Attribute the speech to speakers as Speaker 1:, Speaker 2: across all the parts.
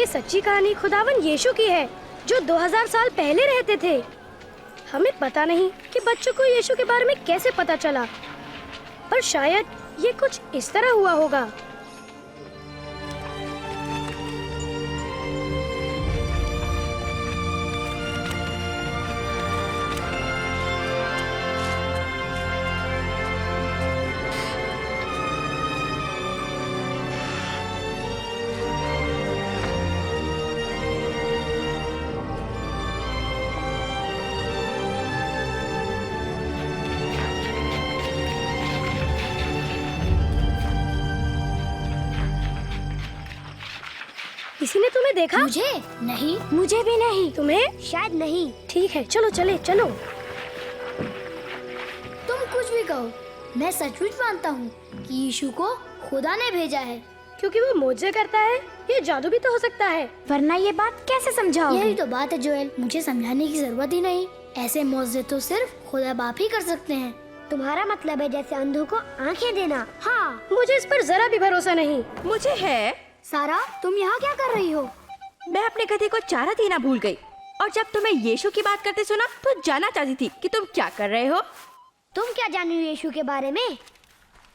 Speaker 1: ये सच्ची कहानी खुदावन यीशु की है, जो 2000 साल पहले रहते थे। हमें पता नहीं कि बच्चों को यीशु के बारे में कैसे पता चला, पर शायद ये कुछ इस तरह हुआ होगा। किसी ने तुम्हें देखा?
Speaker 2: मुझे नहीं।
Speaker 1: मुझे भी नहीं। तुम्हें?
Speaker 2: शायद नहीं।
Speaker 1: ठीक है, चलो चले चलो।
Speaker 2: तुम कुछ भी कहो, मैं सचमुच मानता हूँ कि यीशु को खुदा ने भेजा है।
Speaker 1: क्योंकि वो मोजे करता है। ये जादू भी तो हो सकता है।
Speaker 3: वरना ये बात कैसे समझाओगे?
Speaker 2: यही तो बात है जोएल, मुझे समझाने की जरूरत ही नहीं। ऐसे मौजे तो सिर्फ खुदा बाप ही कर सकते हैं।
Speaker 3: तुम्हारा मतलब है जैसे अंधों को आंखें देना?
Speaker 1: हाँ, मुझे इस पर जरा भी भरोसा नहीं।
Speaker 4: मुझे है।
Speaker 2: सारा, तुम यहाँ क्या कर रही हो?
Speaker 4: मैं अपने गधे को चारा देना भूल गई, और जब तुम्हें यीशु की बात करते सुना तो जानना चाहती थी कि तुम क्या कर रहे हो।
Speaker 2: तुम क्या जानी हो यीशु के बारे में?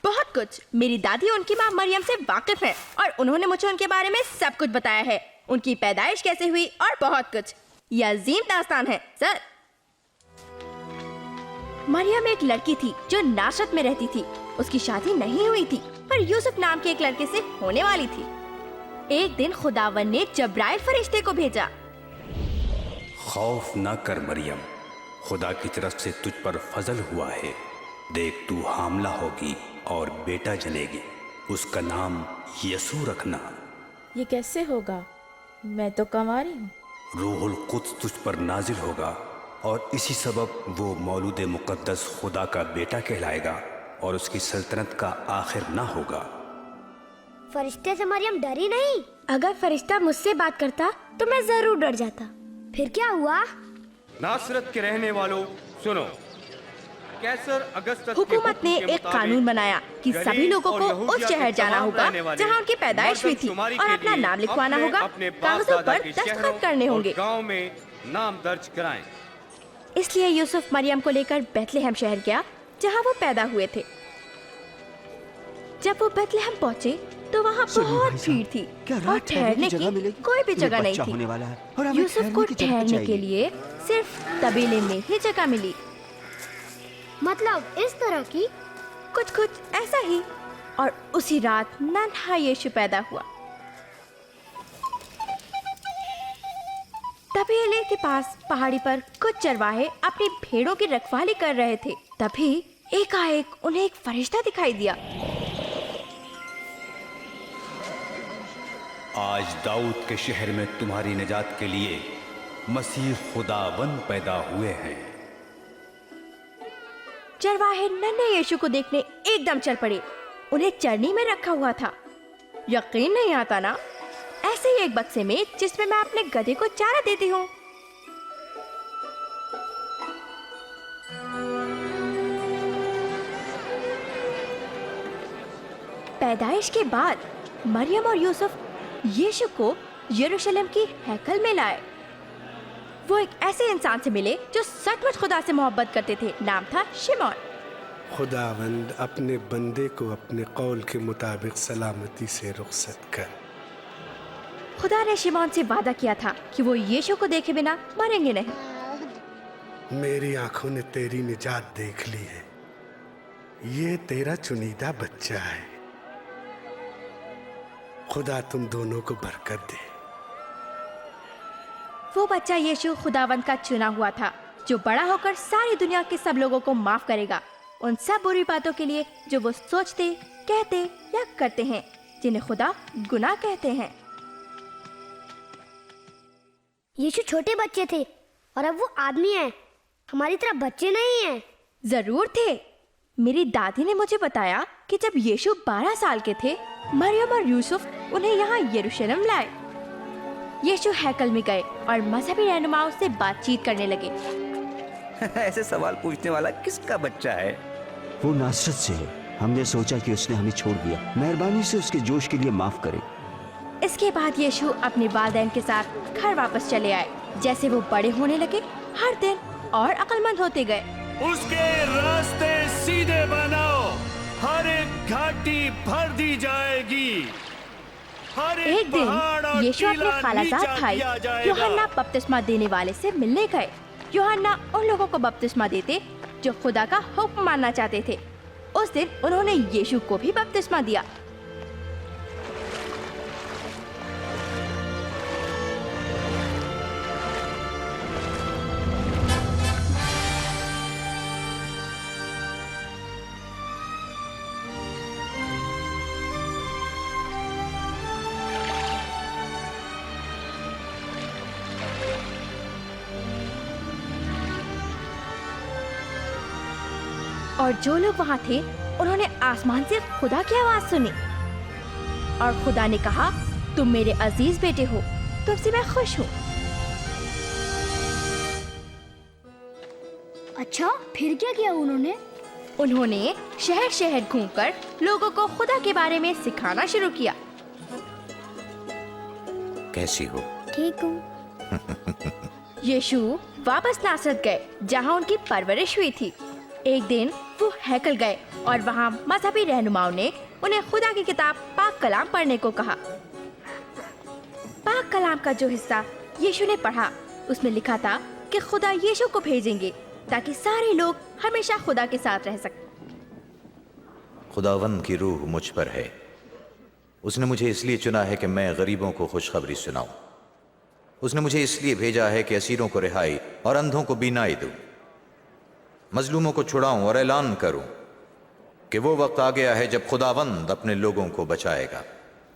Speaker 4: बहुत कुछ। मेरी दादी उनकी माँ मरियम से वाकिफ है और उन्होंने मुझे उनके बारे में सब कुछ बताया है। उनकी पैदाइश कैसे हुई और बहुत कुछ। यह अजीम दास्तान है सर। मरियम एक लड़की थी जो नासरत में रहती थी। उसकी शादी नहीं हुई थी, पर यूसुफ नाम के एक लड़के से होने वाली थी। एक दिन खुदावन ने जब्राइल फरिश्ते को भेजा।
Speaker 5: खौफ न कर मरियम, खुदा की तरफ से तुझ पर फजल हुआ है। देख, तू हामला होगी और बेटा जनेगी। उसका नाम यसू रखना।
Speaker 6: ये कैसे होगा? मैं तो कंवारी हूँ।
Speaker 5: रूहुल कुद्स तुझ पर नाजिल होगा और इसी सबब वो मौलूद मुकद्दस खुदा का बेटा कहलाएगा और उसकी सल्तनत का आखिर ना होगा।
Speaker 2: फरिश्ते से मरियम डरी नहीं?
Speaker 3: अगर फरिश्ता मुझसे बात करता तो मैं जरूर डर जाता।
Speaker 2: फिर क्या हुआ?
Speaker 7: नासरत के रहने वालों सुनो, कैसर अगस्तस
Speaker 4: हुकूमत ने एक कानून बनाया कि सभी लोगों को उस शहर जाना होगा जहां उनकी पैदाइश हुई थी और अपना नाम लिखवाना होगा। कागजों पर दस्तखत करने होंगे।
Speaker 7: गांव में नाम दर्ज कराएं।
Speaker 4: इसलिए यूसुफ मरियम को लेकर बैतलहम शहर गया जहां वो पैदा हुए थे। जब वो बैतलहम पहुंचे तो वहाँ बहुत भीड़ थी और ठहरने की कोई भी जगह नहीं थी। यूसुफ को ठहरने के लिए सिर्फ तबेले में ही जगह मिली।
Speaker 2: मतलब इस तरह की?
Speaker 4: कुछ ऐसा ही। और उसी रात नन्हा यीशु पैदा हुआ। तबेले के पास पहाड़ी पर कुछ चरवाहे अपनी भेड़ों की रखवाली कर रहे थे। तभी एकाएक उन्हें एक फरिश्ता दिखाई दिया।
Speaker 5: आज दाऊद के शहर में तुम्हारी निजात के लिए मसीह खुदावन पैदा हुए हैं।
Speaker 4: चरवाहे नन्हे यीशु को देखने एकदम चल पड़े। उन्हें चरनी में रखा हुआ था। यकीन नहीं आता ना, ऐसे ही एक बक्से में जिसमें मैं अपने गधे को चारा देती हूँ। पैदाइश के बाद मरियम और यूसुफ यीशु को यरूशलेम की हैकल में लाए। वो एक ऐसे इंसान से मिले जो सचमुच खुदा से मोहब्बत करते थे। नाम था शिमोन।
Speaker 8: खुदावंद अपने बंदे को अपने कौल के मुताबिक सलामती से रुखसत कर।
Speaker 4: खुदा ने शिमोन से वादा किया था कि वो यीशु को देखे बिना मरेंगे नहीं।
Speaker 8: मेरी आंखों ने तेरी निजात देख ली है। ये तेरा चुनीदा बच्चा है। खुदा तुम दोनों को बरकत दे।
Speaker 4: वो बच्चा यीशु खुदावंद का चुना हुआ था, जो बड़ा होकर सारी दुनिया के सब लोगों को माफ करेगा, उन सब बुरी बातों के लिए जो वो सोचते, कहते या करते हैं, जिन्हें खुदा गुनाह कहते हैं।
Speaker 2: यीशु छोटे बच्चे थे और अब वो आदमी हैं। हमारी तरह बच्चे नहीं हैं।
Speaker 4: जरूर थे। मेरी दादी ने मुझे बताया कि जब यीशु 12 साल के थे, मरियम और यूसुफ उन्हें यहाँ यरूशलेम लाए। यीशु हैकल में गए और मजहबी रहनुमाओं से बातचीत करने लगे।
Speaker 9: ऐसे सवाल पूछने वाला किसका बच्चा है?
Speaker 10: वो नासरत से है। हमने सोचा कि उसने हमें छोड़ दिया। मेहरबानी से उसके जोश के लिए माफ करें।
Speaker 4: इसके बाद यीशु अपने वालिदैन के साथ घर वापस चले आए। जैसे वो बड़े होने लगे, हर दिन और अक्लमंद होते गए।
Speaker 7: उसके रास्ते सीधे बनाओ, हर एक घाटी भर दी जाएगी, हर
Speaker 4: एक दिन यीशु अपने खालाजाद भाई यूहन्ना बपतिस्मा देने वाले से मिलने गए। यूहन्ना उन लोगों को बपतिस्मा देते जो खुदा का हुक्म मानना चाहते थे। उस दिन उन्होंने यीशु को भी बपतिस्मा दिया। और जो लोग वहाँ थे उन्होंने आसमान से खुदा की आवाज सुनी और खुदा ने कहा, तुम मेरे अजीज बेटे हो, तुमसे मैं खुश हूँ।
Speaker 2: अच्छा, फिर क्या किया उन्होंने?
Speaker 4: उन्होंने शहर शहर घूमकर लोगों को खुदा के बारे में सिखाना शुरू किया।
Speaker 9: कैसी हो?
Speaker 2: ठीक हूँ।
Speaker 4: यीशु वापस नासरत गए जहाँ उनकी परवरिश हुई थी। एक दिन वो हैकल गए और वहाँ मजहबी रहनुमाओं ने उन्हें खुदा की किताब पाक कलाम पढ़ने को कहा। पाक कलाम का जो हिस्सा यीशु ने पढ़ा, उसमें लिखा था कि खुदा यीशु को भेजेंगे ताकि सारे लोग हमेशा खुदा के साथ रह सकें।
Speaker 9: खुदावंद की रूह मुझ पर है। उसने मुझे इसलिए चुना है कि मैं गरीबों को खुशखबरी सुनाऊं। उसने मुझे इसलिए भेजा है कि असीरों को रिहाई और अंधों को बीनाई दूं, मजलूमों को छुड़ाऊं और ऐलान करूं कि वो वक्त आ गया है जब खुदावंद अपने लोगों को बचाएगा।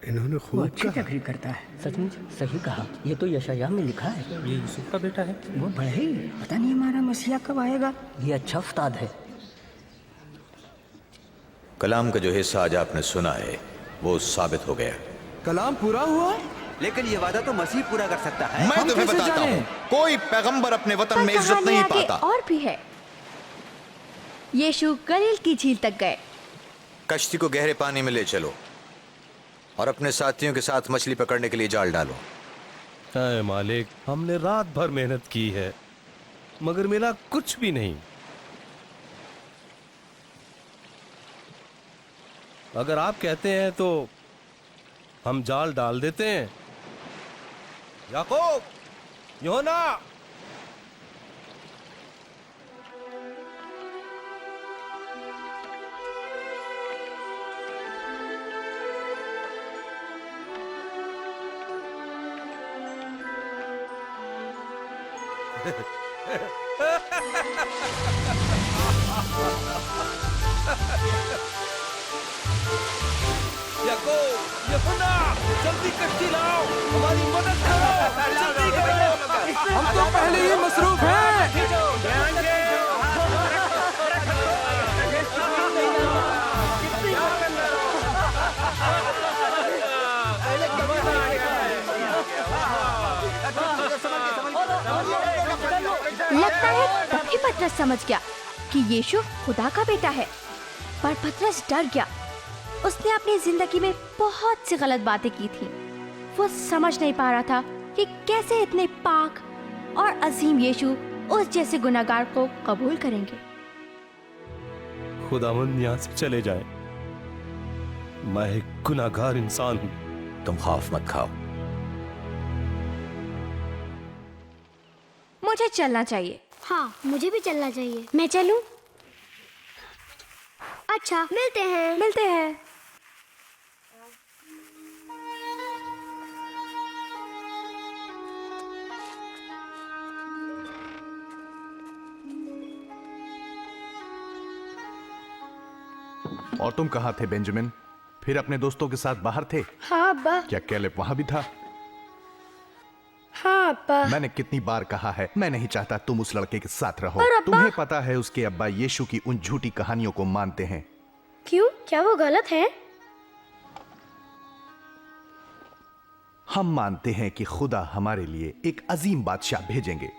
Speaker 8: इन्होंने
Speaker 10: वो
Speaker 8: खूब
Speaker 10: अच्छी
Speaker 8: कहा।
Speaker 10: तकरीर करता है, सचमुच सही कहा। ये तो यशायाह में लिखा है।
Speaker 7: ये यूसुफ का बेटा है।
Speaker 10: वो बढ़े, पता नहीं हमारा मसीहा कब आएगा। ये अच्छा उस्ताद है।
Speaker 9: कलाम का जो हिस्सा आज आपने सुना है वो साबित हो गया।
Speaker 11: कलाम पूरा हुआ,
Speaker 9: लेकिन ये वादा तो मसीह पूरा कर सकता है।
Speaker 11: मैं तुम्हें बताता हूँ, कोई पैगंबर अपने वतन में इज्जत
Speaker 4: कहानी
Speaker 11: नहीं
Speaker 4: आगे
Speaker 11: पाता।
Speaker 4: और भी है। यीशु गलील की झील तक गए।
Speaker 9: कश्ती को गहरे पानी में ले चलो और अपने साथियों के साथ मछली पकड़ने के लिए जाल डालो।
Speaker 7: ऐ मालिक, हमने रात भर मेहनत की है मगर मिला कुछ भी नहीं। अगर आप कहते हैं तो हम जाल डाल देते हैं। याकूब, यूहन्ना, याकूब, यूहन्ना, जल्दी कश्ती लाओ, हमारी मदद करो, जल्दी करो।
Speaker 11: हम तो पहले ही मसरूफ हैं।
Speaker 4: लगता है तभी पतरस समझ गया कि यीशु खुदा का बेटा है। पर पतरस डर गया। उसने अपनी जिंदगी में बहुत सी गलत बातें की थी। वो समझ नहीं पा रहा था कि कैसे इतने पाक और अजीम यीशु उस जैसे गुनाहगार को कबूल करेंगे।
Speaker 7: खुदावंद यहाँ से चले जाए, मैं एक गुनाहगार इंसान हूँ।
Speaker 9: तुम खौफ मत खाओ।
Speaker 4: मुझे चलना चाहिए।
Speaker 2: हाँ, मुझे भी चलना चाहिए।
Speaker 3: मैं चलूं?
Speaker 2: अच्छा, मिलते हैं।
Speaker 4: मिलते हैं।
Speaker 11: और तुम कहाँ थे बेंजामिन? फिर अपने दोस्तों के साथ बाहर थे?
Speaker 1: हाँ अब्बा।
Speaker 11: क्या कैलेब वहां भी था?
Speaker 1: हाँ अब्बा।
Speaker 11: मैंने कितनी बार कहा है, मैं नहीं चाहता तुम उस लड़के के साथ रहो।
Speaker 1: पर अब्बा-
Speaker 11: तुम्हें पता है उसके अब्बा यीशु की उन झूठी कहानियों को मानते हैं।
Speaker 1: क्यों? क्या वो गलत है?
Speaker 11: हम मानते हैं कि खुदा हमारे लिए एक अजीम बादशाह भेजेंगे।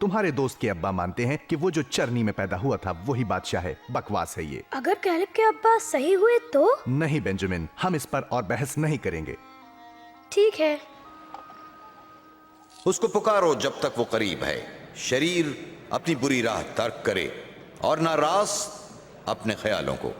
Speaker 11: तुम्हारे दोस्त के अब्बा मानते हैं कि वो जो चरनी में पैदा हुआ था वही बादशाह है। बकवास है ये।
Speaker 1: अगर कैलेब के अब्बा सही हुए तो?
Speaker 11: नहीं बेंजामिन, हम इस पर और बहस नहीं करेंगे।
Speaker 1: ठीक है।
Speaker 9: उसको पुकारो जब तक वो करीब है। शरीर अपनी बुरी राह तर्क करे और नाराज अपने ख्यालों को।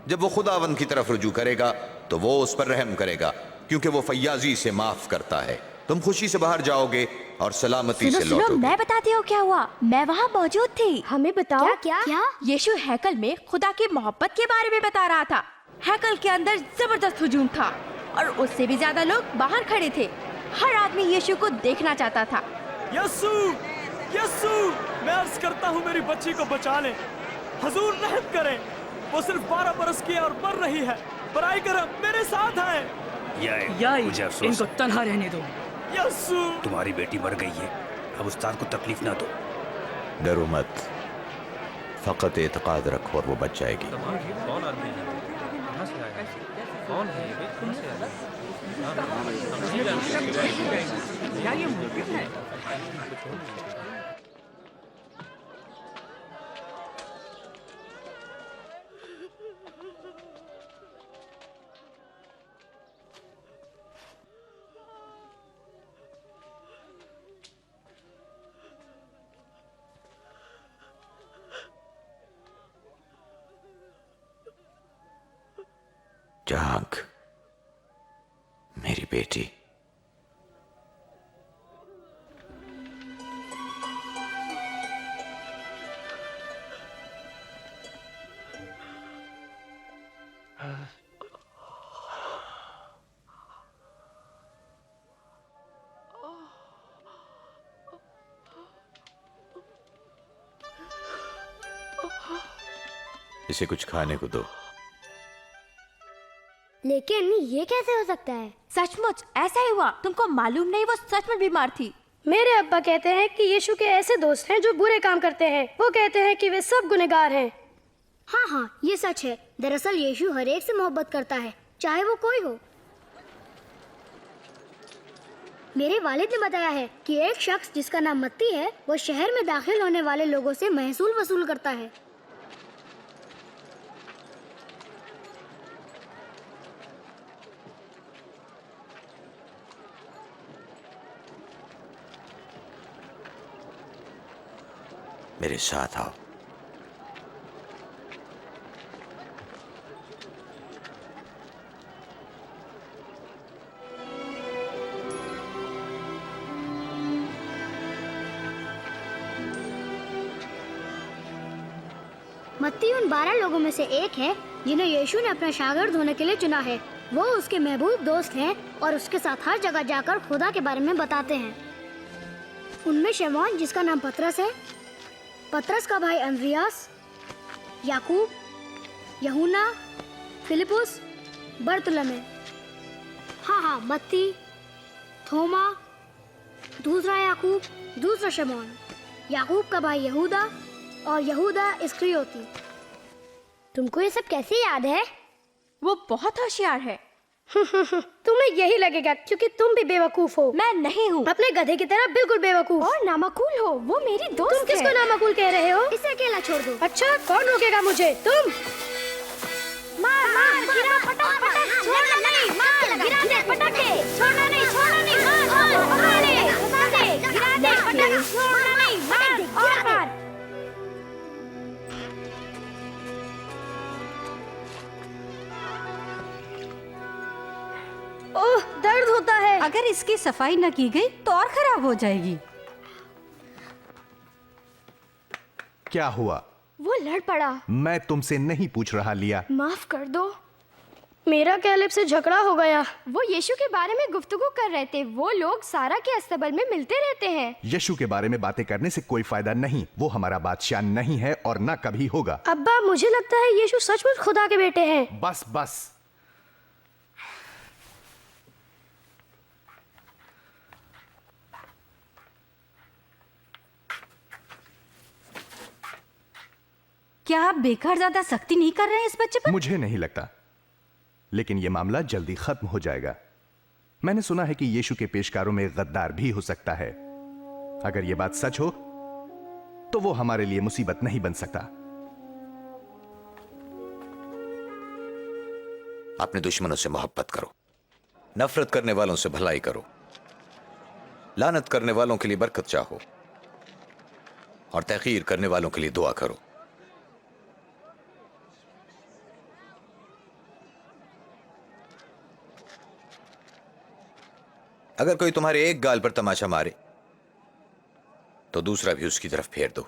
Speaker 9: जब वो खुदावंद की तरफ रुजू करेगा तो वो उस पर रहम करेगा, क्योंकि वो फैयाजी से माफ करता है। तुम खुशी से बाहर जाओगे और सलामती से लौटोगे।
Speaker 4: मैं बताती हूँ क्या हुआ। मैं वहाँ मौजूद थी।
Speaker 3: हमें बताओ।
Speaker 2: क्या क्या?
Speaker 4: यीशु हैकल में खुदा की मोहब्बत के बारे में बता रहा था। हैकल के अंदर जबरदस्त हुजूम था और उससे भी ज्यादा लोग बाहर खड़े थे। हर आदमी यीशु को देखना चाहता था।
Speaker 7: यस्सु, यस्सु, मैं अर्ज करता हूँ मेरी बच्ची को बचा ले। हजूर रहम करें, वो सिर्फ 12 बरस की है और मर रही है। बराए करम मेरे साथ है।
Speaker 10: मुझे अफसोस, इनको तन्हा रहने दो।
Speaker 7: यस्सु,
Speaker 5: तुम्हारी बेटी मर गई है, अब उस्ताद को तकलीफ ना दो।
Speaker 9: डरो मत, फकत एतकाद रखो और वो बच जाएगी। जाग मेरी बेटी। इसे कुछ खाने को दो।
Speaker 2: लेकिन ये कैसे हो सकता है?
Speaker 4: सचमुच ऐसा ही हुआ। तुमको मालूम नहीं वो सच में बीमार थी।
Speaker 1: मेरे अब्बा कहते हैं कि यीशु के ऐसे दोस्त हैं जो बुरे काम करते हैं। वो कहते हैं कि वे सब गुनहगार हैं।
Speaker 2: हाँ हाँ, ये सच है। दरअसल यीशु हर एक से मोहब्बत करता है, चाहे वो कोई हो। मेरे वालिद ने बताया है कि एक शख्स जिसका नाम मत्ती है, वो शहर में दाखिल होने वाले लोगों से महसूल वसूल करता है।
Speaker 9: मेरे साथ आओ।
Speaker 2: मत्ती उन 12 लोगों में से एक है जिन्हें यीशु ने अपना शागिर्द होने के लिए चुना है। वो उसके महबूब दोस्त हैं और उसके साथ हर जगह जाकर खुदा के बारे में बताते हैं। उनमें शमौन जिसका नाम पतरस है, पतरस का भाई अंद्रियास, याकूब, यूहन्ना, फिलिपुस, बरतुलमै, हाँ मत्ती, थोमा, दूसरा याकूब, दूसरा शमौन, याकूब का भाई यहूदा और यहूदा इस्करियोती।
Speaker 3: तुमको ये सब कैसे याद है?
Speaker 4: वो बहुत होशियार है।
Speaker 1: तुम्हें यही लगेगा क्योंकि तुम भी बेवकूफ हो।
Speaker 4: मैं नहीं हूँ।
Speaker 1: अपने गधे की तरह बिल्कुल बेवकूफ
Speaker 4: और नामाकूल हो। वो मेरी दोस्त
Speaker 1: तुम किसको नामाकूल कह रहे हो?
Speaker 2: इसे अकेला छोड़ दो।
Speaker 1: अच्छा, कौन रोकेगा मुझे? तुम।
Speaker 2: मार मार गिरा, पटक पटक, छोड़ना नहीं, मार गिरा दे पटके, छोड़ना नहीं, छोड़ना नहीं, मार मार दे, गिरा दे पटक, छोड़ना नहीं, मार और मार।
Speaker 1: ओह, दर्द होता है।
Speaker 3: अगर इसकी सफाई न की गई तो और खराब हो जाएगी।
Speaker 11: क्या हुआ?
Speaker 4: वो लड़ पड़ा।
Speaker 11: मैं तुमसे नहीं पूछ रहा लिया।
Speaker 4: माफ कर दो।
Speaker 1: मेरा कैलेब से झगड़ा हो गया।
Speaker 4: वो यीशु के बारे में गुफ्तगू कर रहे थे। वो लोग सारा के अस्तबल में मिलते रहते हैं।
Speaker 11: यीशु के बारे में बातें करने से कोई फायदा नहीं। वो हमारा बादशाह नहीं है और ना कभी होगा।
Speaker 1: अब्बा, मुझे लगता है यीशु सचमुच खुदा के बेटे हैं।
Speaker 11: बस बस।
Speaker 3: क्या आप बेकार ज्यादा सख्ती नहीं कर रहे हैं इस बच्चे पर?
Speaker 11: मुझे नहीं लगता, लेकिन यह मामला जल्दी खत्म हो जाएगा। मैंने सुना है कि यीशु के पेशकारों में गद्दार भी हो सकता है। अगर यह बात सच हो तो वो हमारे लिए मुसीबत नहीं बन सकता।
Speaker 9: अपने दुश्मनों से मोहब्बत करो, नफरत करने वालों से भलाई करो, लानत करने वालों के लिए बरकत चाहो और तहकीर करने वालों के लिए दुआ करो। अगर कोई तुम्हारे एक गाल पर तमाचा मारे तो दूसरा भी उसकी तरफ फेर दो।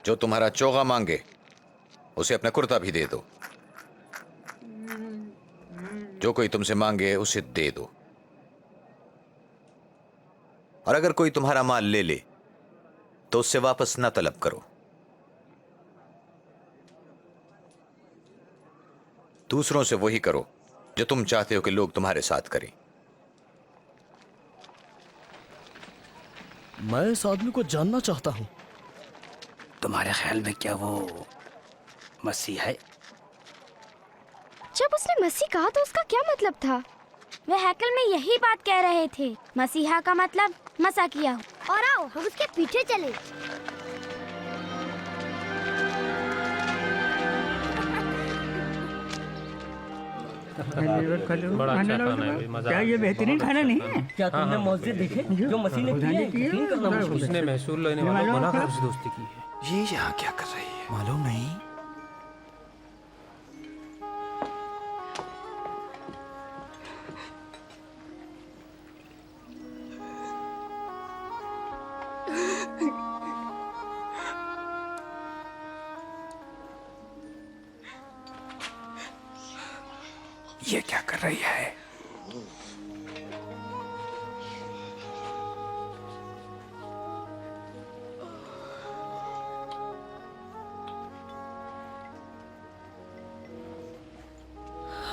Speaker 9: जो तुम्हारा चोगा मांगे उसे अपना कुर्ता भी दे दो। जो कोई तुमसे मांगे उसे दे दो। और अगर कोई तुम्हारा माल ले ले तो उससे वापस ना तलब करो। दूसरों से वही करो जो तुम चाहते हो कि लोग तुम्हारे साथ करें।
Speaker 7: मैं इस आदमी को जानना चाहता हूं।
Speaker 10: तुम्हारे ख्याल में क्या वो मसीह है?
Speaker 3: जब उसने मसीह कहा तो उसका क्या मतलब था? वे हैकल में यही बात कह रहे थे, मसीहा का मतलब मसा किया।
Speaker 2: और आओ हम उसके पीछे चले।
Speaker 10: बड़ा अच्छा खाना है, मजा। क्या ये बेहतरीन खाना नहीं है? क्या तुमने मौजे देखे जो मसीह ने किया है? यकीन करना मुश्किल है। उसने महसूल लेने वालों को मना कर उससे दोस्ती की है।
Speaker 9: ये यहाँ क्या कर रही है मालूम नहीं।
Speaker 10: ये क्या कर रही है?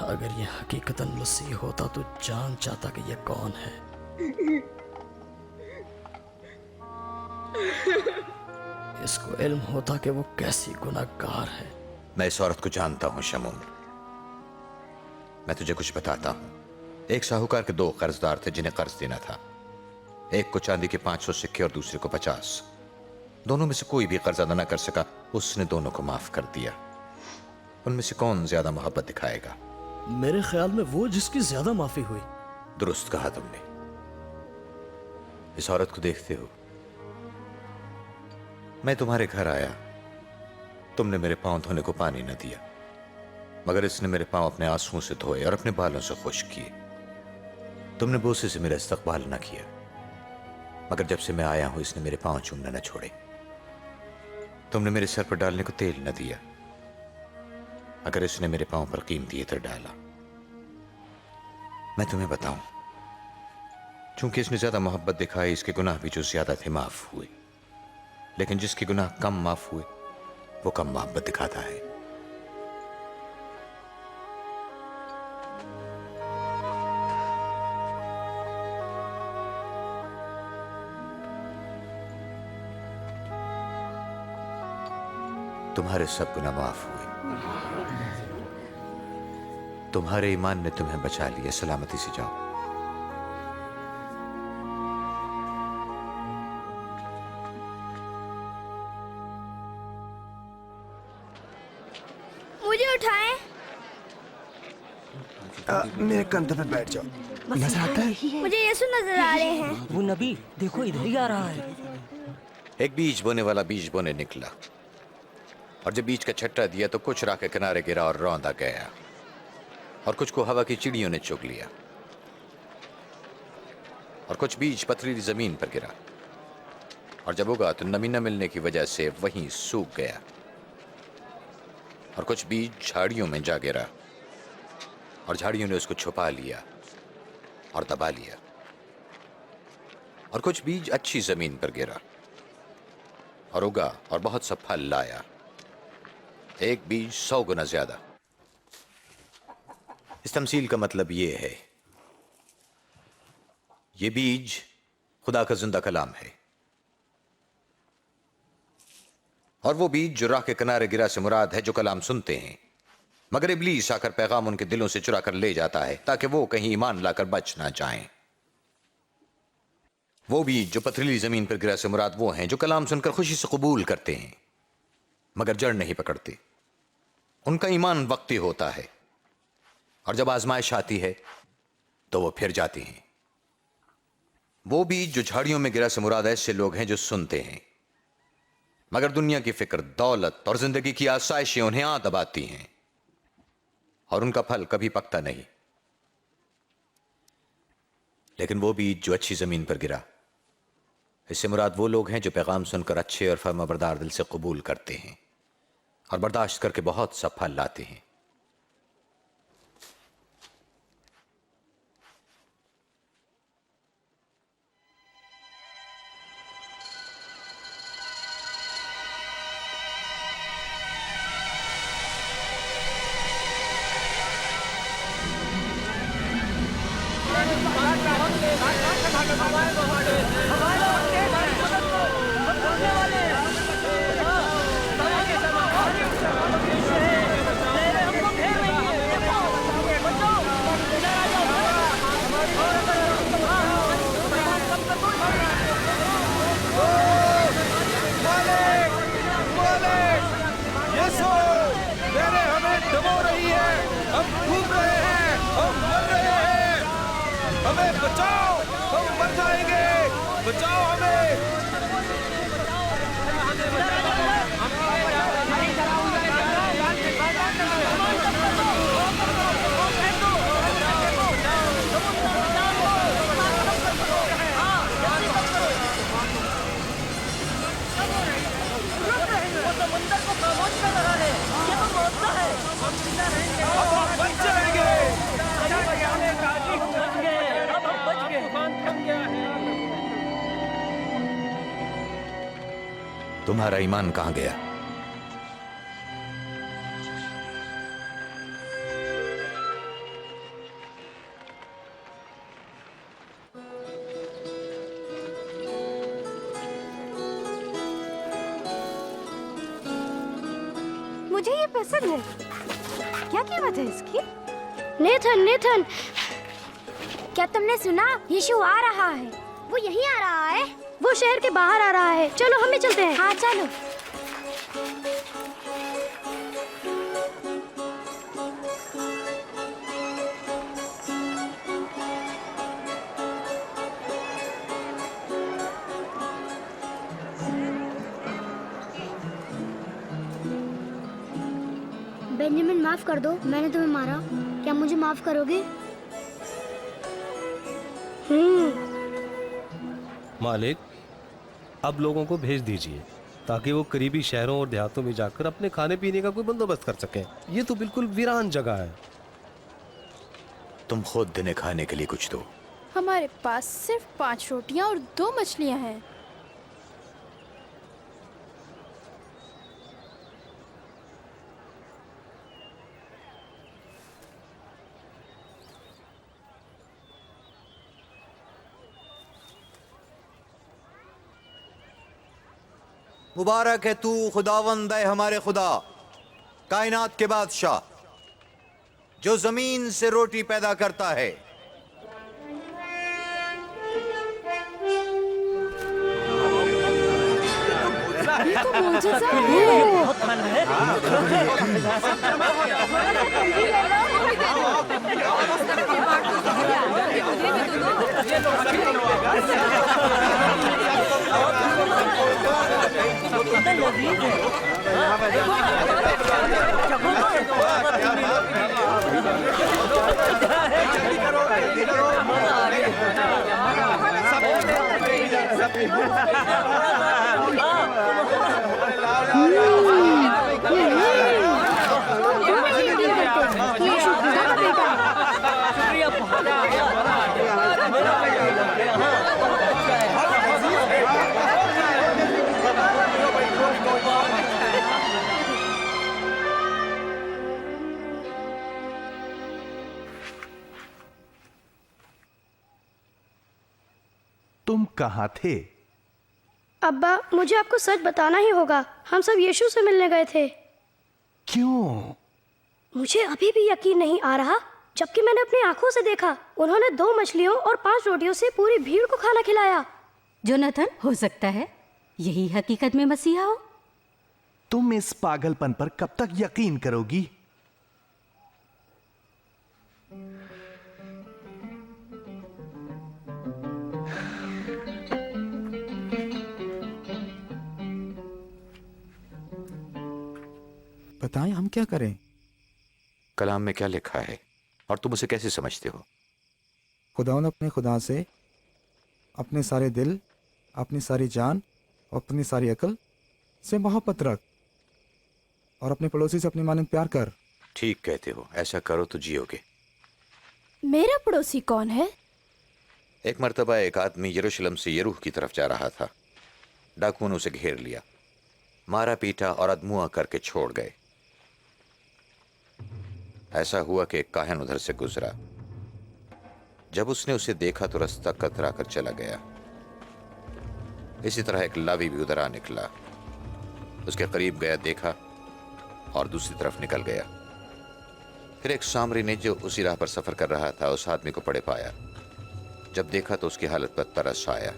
Speaker 7: अगर ये हकीकतन मसीह होता तो जान चाहता कि ये कौन है। इसको इल्म होता कि वो कैसी गुनाहगार है।
Speaker 9: मैं इस औरत को जानता हूं शमून। मैं तुझे कुछ बताता हूं। एक साहूकार के 2 कर्जदार थे जिन्हें कर्ज देना था। एक को चांदी के 500 सिक्के और दूसरे को 50। दोनों में से कोई भी कर्ज अदा न कर सका। उसने दोनों को माफ कर दिया। उनमें से कौन ज्यादा मोहब्बत दिखाएगा?
Speaker 7: मेरे ख्याल में वो जिसकी ज्यादा माफी हुई।
Speaker 9: दुरुस्त कहा तुमने। इस औरत को देखते हो? मैं तुम्हारे घर आया, तुमने मेरे पांव धोने को पानी न दिया, मगर इसने मेरे पांव अपने आंसुओं से धोए और अपने बालों से खुश्क किए। तुमने बोसे से मेरा इस्तकबाल न किया, मगर जब से मैं आया हूं इसने मेरे पांव चूमना न छोड़े। तुमने मेरे सर पर डालने को तेल न दिया, अगर इसने मेरे पांव पर कीमती इत्र डाला। मैं तुम्हें बताऊं, चूंकि इसने ज्यादा मोहब्बत दिखाई, इसके गुनाह भी जो ज्यादा थे माफ हुए। लेकिन जिसके गुनाह कम माफ हुए वो कम मोहब्बत दिखाता है। तुम्हारे सब गुनाह माफ हुए। तुम्हारे ईमान ने तुम्हें बचा लिया। सलामती से जाओ।
Speaker 3: मुझे उठाएं।
Speaker 10: मेरे कंधे पे बैठ जाओ। नजर आता है?
Speaker 3: मुझे यीशु नजर आ रहे हैं।
Speaker 10: वो नबी देखो इधर ही आ रहा है।
Speaker 9: एक बीज बोने वाला बीज बोने निकला, और जब बीज का छट्टा दिया तो कुछ राह के किनारे गिरा और रौंदा गया, और कुछ को हवा की चिड़ियों ने चुग लिया, और कुछ बीज पथरीली जमीन पर गिरा, और जब उगा तो नमी न मिलने की वजह से वहीं सूख गया। और कुछ बीज झाड़ियों में जा गिरा, और झाड़ियों ने उसको छुपा लिया और दबा लिया। और कुछ बीज अच्छी जमीन पर गिरा और उगा और बहुत सा फल लाया, एक बीज 100 गुना ज्यादा। इस तमसील का मतलब यह है, यह बीज खुदा का जिंदा कलाम है, और वो बीज जो राह के किनारे गिरा से मुराद है जो कलाम सुनते हैं, मगर इब्लीस आकर पैगाम उनके दिलों से चुरा कर ले जाता है ताकि वो कहीं ईमान लाकर बच ना जाएं। वो बीज जो पथरीली जमीन पर गिरा से मुराद वो हैं जो कलाम सुनकर खुशी से कबूल करते हैं, मगर जड़ नहीं पकड़ती। उनका ईमान वक्ती होता है और जब आजमाइश आती है तो वो फिर जाती हैं। वो बीज जो झाड़ियों में गिरा से मुराद ऐसे लोग हैं जो सुनते हैं, मगर दुनिया की फिक्र, दौलत और जिंदगी की आसाइशें उन्हें आ दबाती हैं और उनका फल कभी पकता नहीं। लेकिन वो बीज जो अच्छी जमीन पर गिरा, इससे मुराद वो लोग हैं जो पैगाम सुनकर अच्छे और फर्माबरदार दिल से कबूल करते हैं और बर्दाश्त करके बहुत सा फल लाते हैं। तुम्हारा ईमान कहां गया?
Speaker 3: मुझे ये पसंद है। क्या कीमत है इसकी?
Speaker 1: नेथन, नेथन,
Speaker 3: क्या तुमने सुना? यीशु आ रहा है।
Speaker 2: वो यहीं आ रहा है।
Speaker 1: वो शहर के बाहर आ रहा है। चलो हम भी चलते हैं।
Speaker 3: हाँ चलो।
Speaker 2: बेंजामिन, माफ कर दो, मैंने तुम्हें मारा। क्या मुझे माफ करोगे?
Speaker 10: मालिक, अब लोगों को भेज दीजिए ताकि वो करीबी शहरों और देहातों में जाकर अपने खाने पीने का कोई बंदोबस्त कर सकें। ये तो बिल्कुल वीरान जगह है।
Speaker 9: तुम खुद दिन खाने के लिए कुछ दो।
Speaker 6: हमारे पास सिर्फ 5 रोटियां और 2 मछलियां हैं।
Speaker 9: मुबारक है तू खुदावंद है हमारे खुदा, कायनात के बादशाह, जो जमीन से रोटी पैदा करता है।
Speaker 6: ये तो मौजूदा है।
Speaker 11: तुम कहां थे?
Speaker 1: अब्बा, मुझे आपको सच बताना ही होगा। हम सब यीशु से मिलने गए थे।
Speaker 11: क्यों?
Speaker 1: मुझे अभी भी यकीन नहीं आ रहा, जबकि मैंने अपनी आंखों से देखा। उन्होंने 2 मछलियों और 5 रोटियों से पूरी भीड़ को खाना खिलाया।
Speaker 12: जोनाथन, हो सकता है यही हकीकत में मसीहा हो।
Speaker 11: तुम इस पागलपन पर कब तक यकीन करोगी?
Speaker 12: बताएं हम क्या करें?
Speaker 9: कलाम में क्या लिखा है और तुम उसे कैसे समझते हो?
Speaker 12: खुदावंद अपने खुदा से अपने सारे दिल, अपनी सारी जान और अपनी सारी अकल से मोहब्बत रख और अपने पड़ोसी से अपनी मानंद प्यार कर।
Speaker 9: ठीक कहते हो, ऐसा करो तो जियोगे।
Speaker 4: मेरा पड़ोसी कौन है?
Speaker 9: एक मर्तबा एक आदमी यरूशलेम से यरूह की तरफ जा रहा था। डाकुओं ने उसे घेर लिया, मारा पीटा और अधमुआ करके छोड़ गए। ऐसा हुआ कि एक काहन उधर से गुजरा। जब उसने उसे देखा तो रास्ता कतरा कर चला गया। इसी तरह एक लावी भी उधर आ निकला, उसके करीब गया, देखा और दूसरी तरफ निकल गया। फिर एक सामरी ने जो उसी राह पर सफर कर रहा था उस आदमी को पड़े पाया। जब देखा तो उसकी हालत पर तरस आया।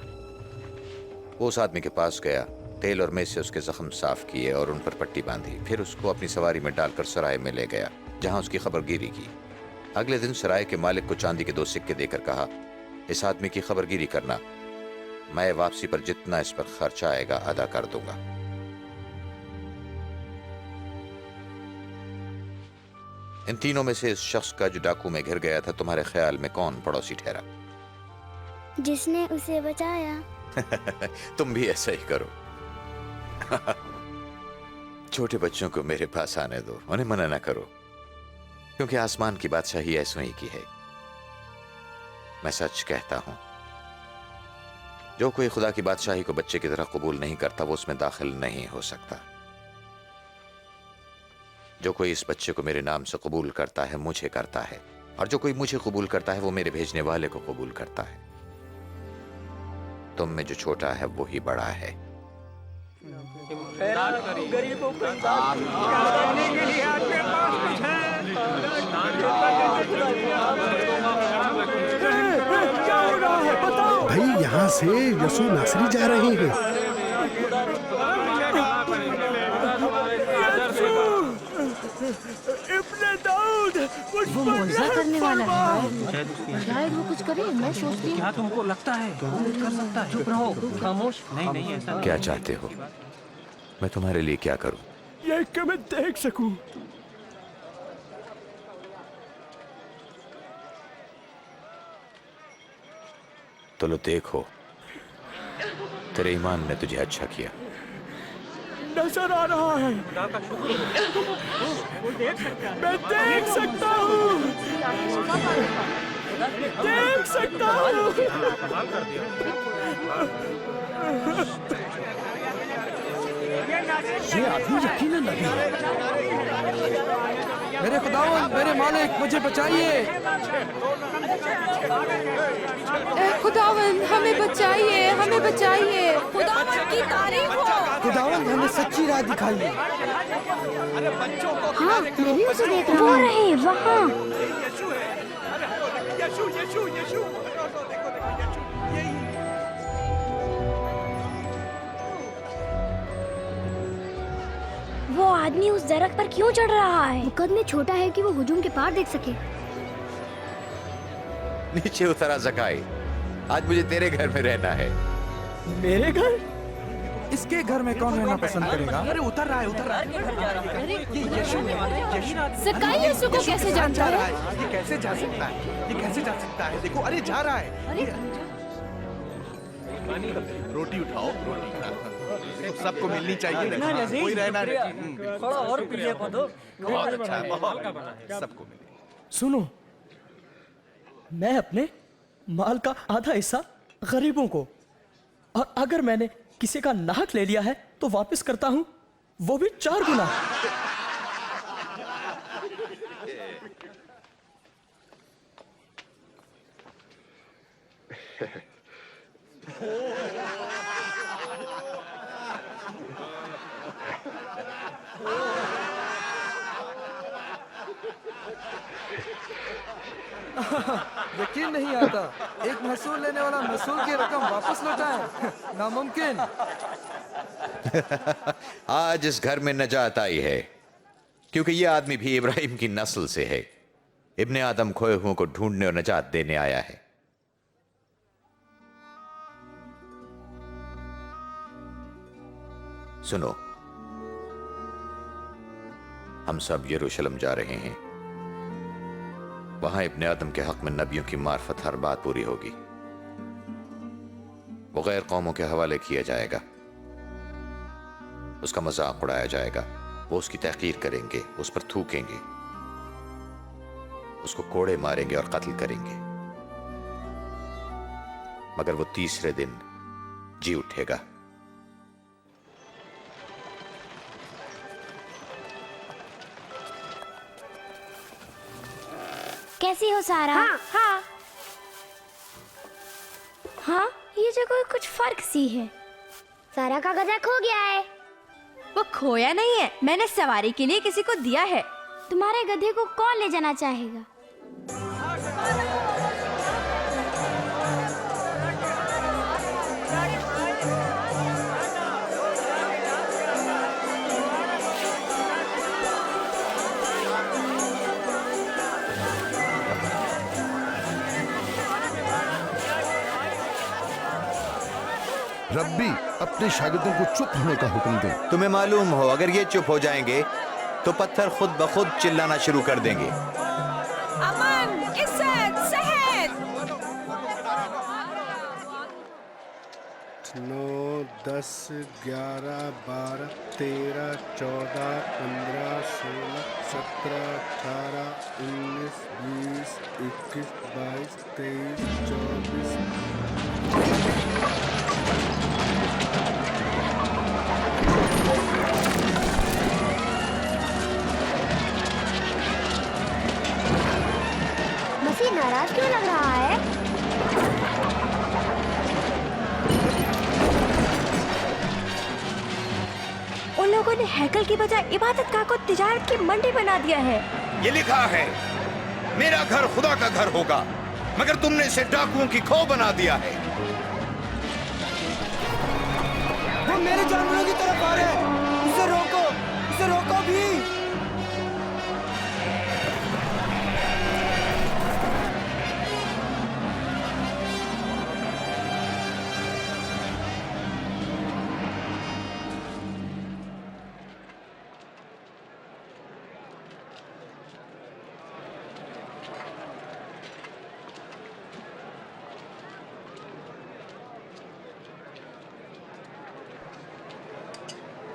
Speaker 9: वो उस आदमी के पास गया, तेल और मेज से उसके जख्म साफ किए और उन पर पट्टी बांधी। फिर उसको अपनी सवारी में डालकर सराय में ले गया, जहां उसकी खबरगिरी की। अगले दिन सराय के मालिक को चांदी के 2 सिक्के देकर कहा, इस आदमी की खबरगिरी करना, मैं वापसी पर जितना इस पर खर्च आएगा अदा कर दूंगा। इन तीनों में से इस शख्स का जो डाकू में घिर गया था, तुम्हारे ख्याल में कौन पड़ोसी ठहरा?
Speaker 2: जिसने उसे बचाया।
Speaker 9: तुम भी ऐसा ही करो। छोटे बच्चों को मेरे पास आने दो, उन्हें मना ना करो, क्योंकि आसमान की बादशाही ऐसों ही की है। मैं सच कहता हूं, जो कोई खुदा की बादशाही को बच्चे की तरह कबूल नहीं करता वो उसमें दाखिल नहीं हो सकता। जो कोई इस बच्चे को मेरे नाम से कबूल करता है मुझे करता है, और जो कोई मुझे कबूल करता है वो मेरे भेजने वाले को कबूल करता है। तुम में जो छोटा है वो ही बड़ा है।
Speaker 7: गरीबों को करने के लिए आपके पास कुछ है? क्या हो रहा है बताओ।
Speaker 8: भाई यहाँ से यसू नासरी जा रहे हैं।
Speaker 7: इब्ने दाऊद,
Speaker 13: वो मौजज़ा करने वाला है। शायद वो कुछ करे। मैं सोचती हूँ
Speaker 14: क्या तुमको लगता है कर सकता है? चुप रहो, खामोश। नहीं ऐसा।
Speaker 9: क्या चाहते हो? मैं तुम्हारे लिए क्या करूं?
Speaker 7: ये कि मैं देख सकूं।
Speaker 9: तो लो देखो, तेरे ईमान ने तुझे अच्छा किया।
Speaker 7: नजर आ रहा है, मैं देख सकता हूँ, देख सकता हूँ।
Speaker 12: ये आदमी यकीनन नबी है। मेरे खुदावंद, मेरे मालिक, मुझे बचाइए।
Speaker 4: खुदावंद हमें बचाइए, हमें बचाइए।
Speaker 13: खुदावंद की तारीफ हो।
Speaker 12: खुदावंद हमें सच्ची राह दिखाइए।
Speaker 2: हाँ, मैं भी उसे देख रहा
Speaker 3: वो
Speaker 2: हूँ।
Speaker 3: रहे वहाँ।
Speaker 7: यीशु।
Speaker 3: वो आदमी उस दरख्त पर क्यों चढ़ रहा है?
Speaker 2: वो कद में छोटा है कि वो हुजूम के पार देख सके।
Speaker 9: नीचे उतरा ज़काई, आज मुझे तेरे घर में रहना है।
Speaker 7: मेरे घर?
Speaker 12: इसके घर में कौन रहना पसंद करेगा?
Speaker 11: अरे उतर रहा है। ये यीशु है।
Speaker 4: ज़काई यीशु को कैसे जानता है?
Speaker 11: ये कैसे जा सकता है? ये कैसे जा सकता है? देखो, अरे जा रहा है। रोटी उठाओ, रोटी सबको मिलनी चाहिए ना। कोई रहना नहीं।
Speaker 7: थोड़ा और पीछे को दो।
Speaker 11: बहुत अच्छा है, बहुत सबको मिले।
Speaker 7: सुनो, मैं अपने माल का आधा हिस्सा गरीबों को, और अगर मैंने किसी का नाहक ले लिया है तो वापस करता हूँ, वो भी 4 गुना।
Speaker 12: यकीन नहीं आता, एक महसूल लेने वाला महसूल की रकम वापस लौटाए। नामुमकिन।
Speaker 9: आज इस घर में नजात आई है क्योंकि यह आदमी भी इब्राहिम की नस्ल से है। इब्ने आदम खोए हुओं को ढूंढने और नजात देने आया है। सुनो, हम सब यरूशलेम जा रहे हैं। वहां इब्ने आदम के हक में नबियों की मार्फत हर बात पूरी होगी। वो गैर कौमों के हवाले किया जाएगा, उसका मजाक उड़ाया जाएगा, वो उसकी तहकीर करेंगे, उस पर थूकेंगे, उसको कोड़े मारेंगे और कत्ल करेंगे, मगर वो तीसरे दिन जी उठेगा।
Speaker 3: कैसी हो सारा?
Speaker 1: हाँ।
Speaker 3: हाँ, ये जगह कुछ फर्क सी है।
Speaker 2: सारा का गधा खो गया है।
Speaker 4: वो खोया नहीं है, मैंने सवारी के लिए किसी को दिया है।
Speaker 3: तुम्हारे गधे को कौन ले जाना चाहेगा?
Speaker 11: रब्बी, अपने शागिर्दों को चुप होने का हुक्म दे।
Speaker 9: तुम्हें मालूम हो, अगर ये चुप हो जाएंगे तो पत्थर खुद ब खुद चिल्लाना शुरू कर देंगे।
Speaker 4: अमन, इज्जत, सेहत।
Speaker 8: 9, 10, 11, 12, 13, 14, 15, 16, 17, 18, 19, 20, 21, 22, 23, 24।
Speaker 2: मसीह नाराज क्यों लग रहा है?
Speaker 4: उन लोगों ने हैकल की बजाय इबादत गाह को तिजारत की मंडी बना दिया है।
Speaker 9: ये लिखा है, मेरा घर खुदा का घर होगा, मगर तुमने इसे डाकुओं की खो बना दिया है।
Speaker 7: वो मेरे जानवरों की तरफ आ रहे हैं। उसे रोको भी।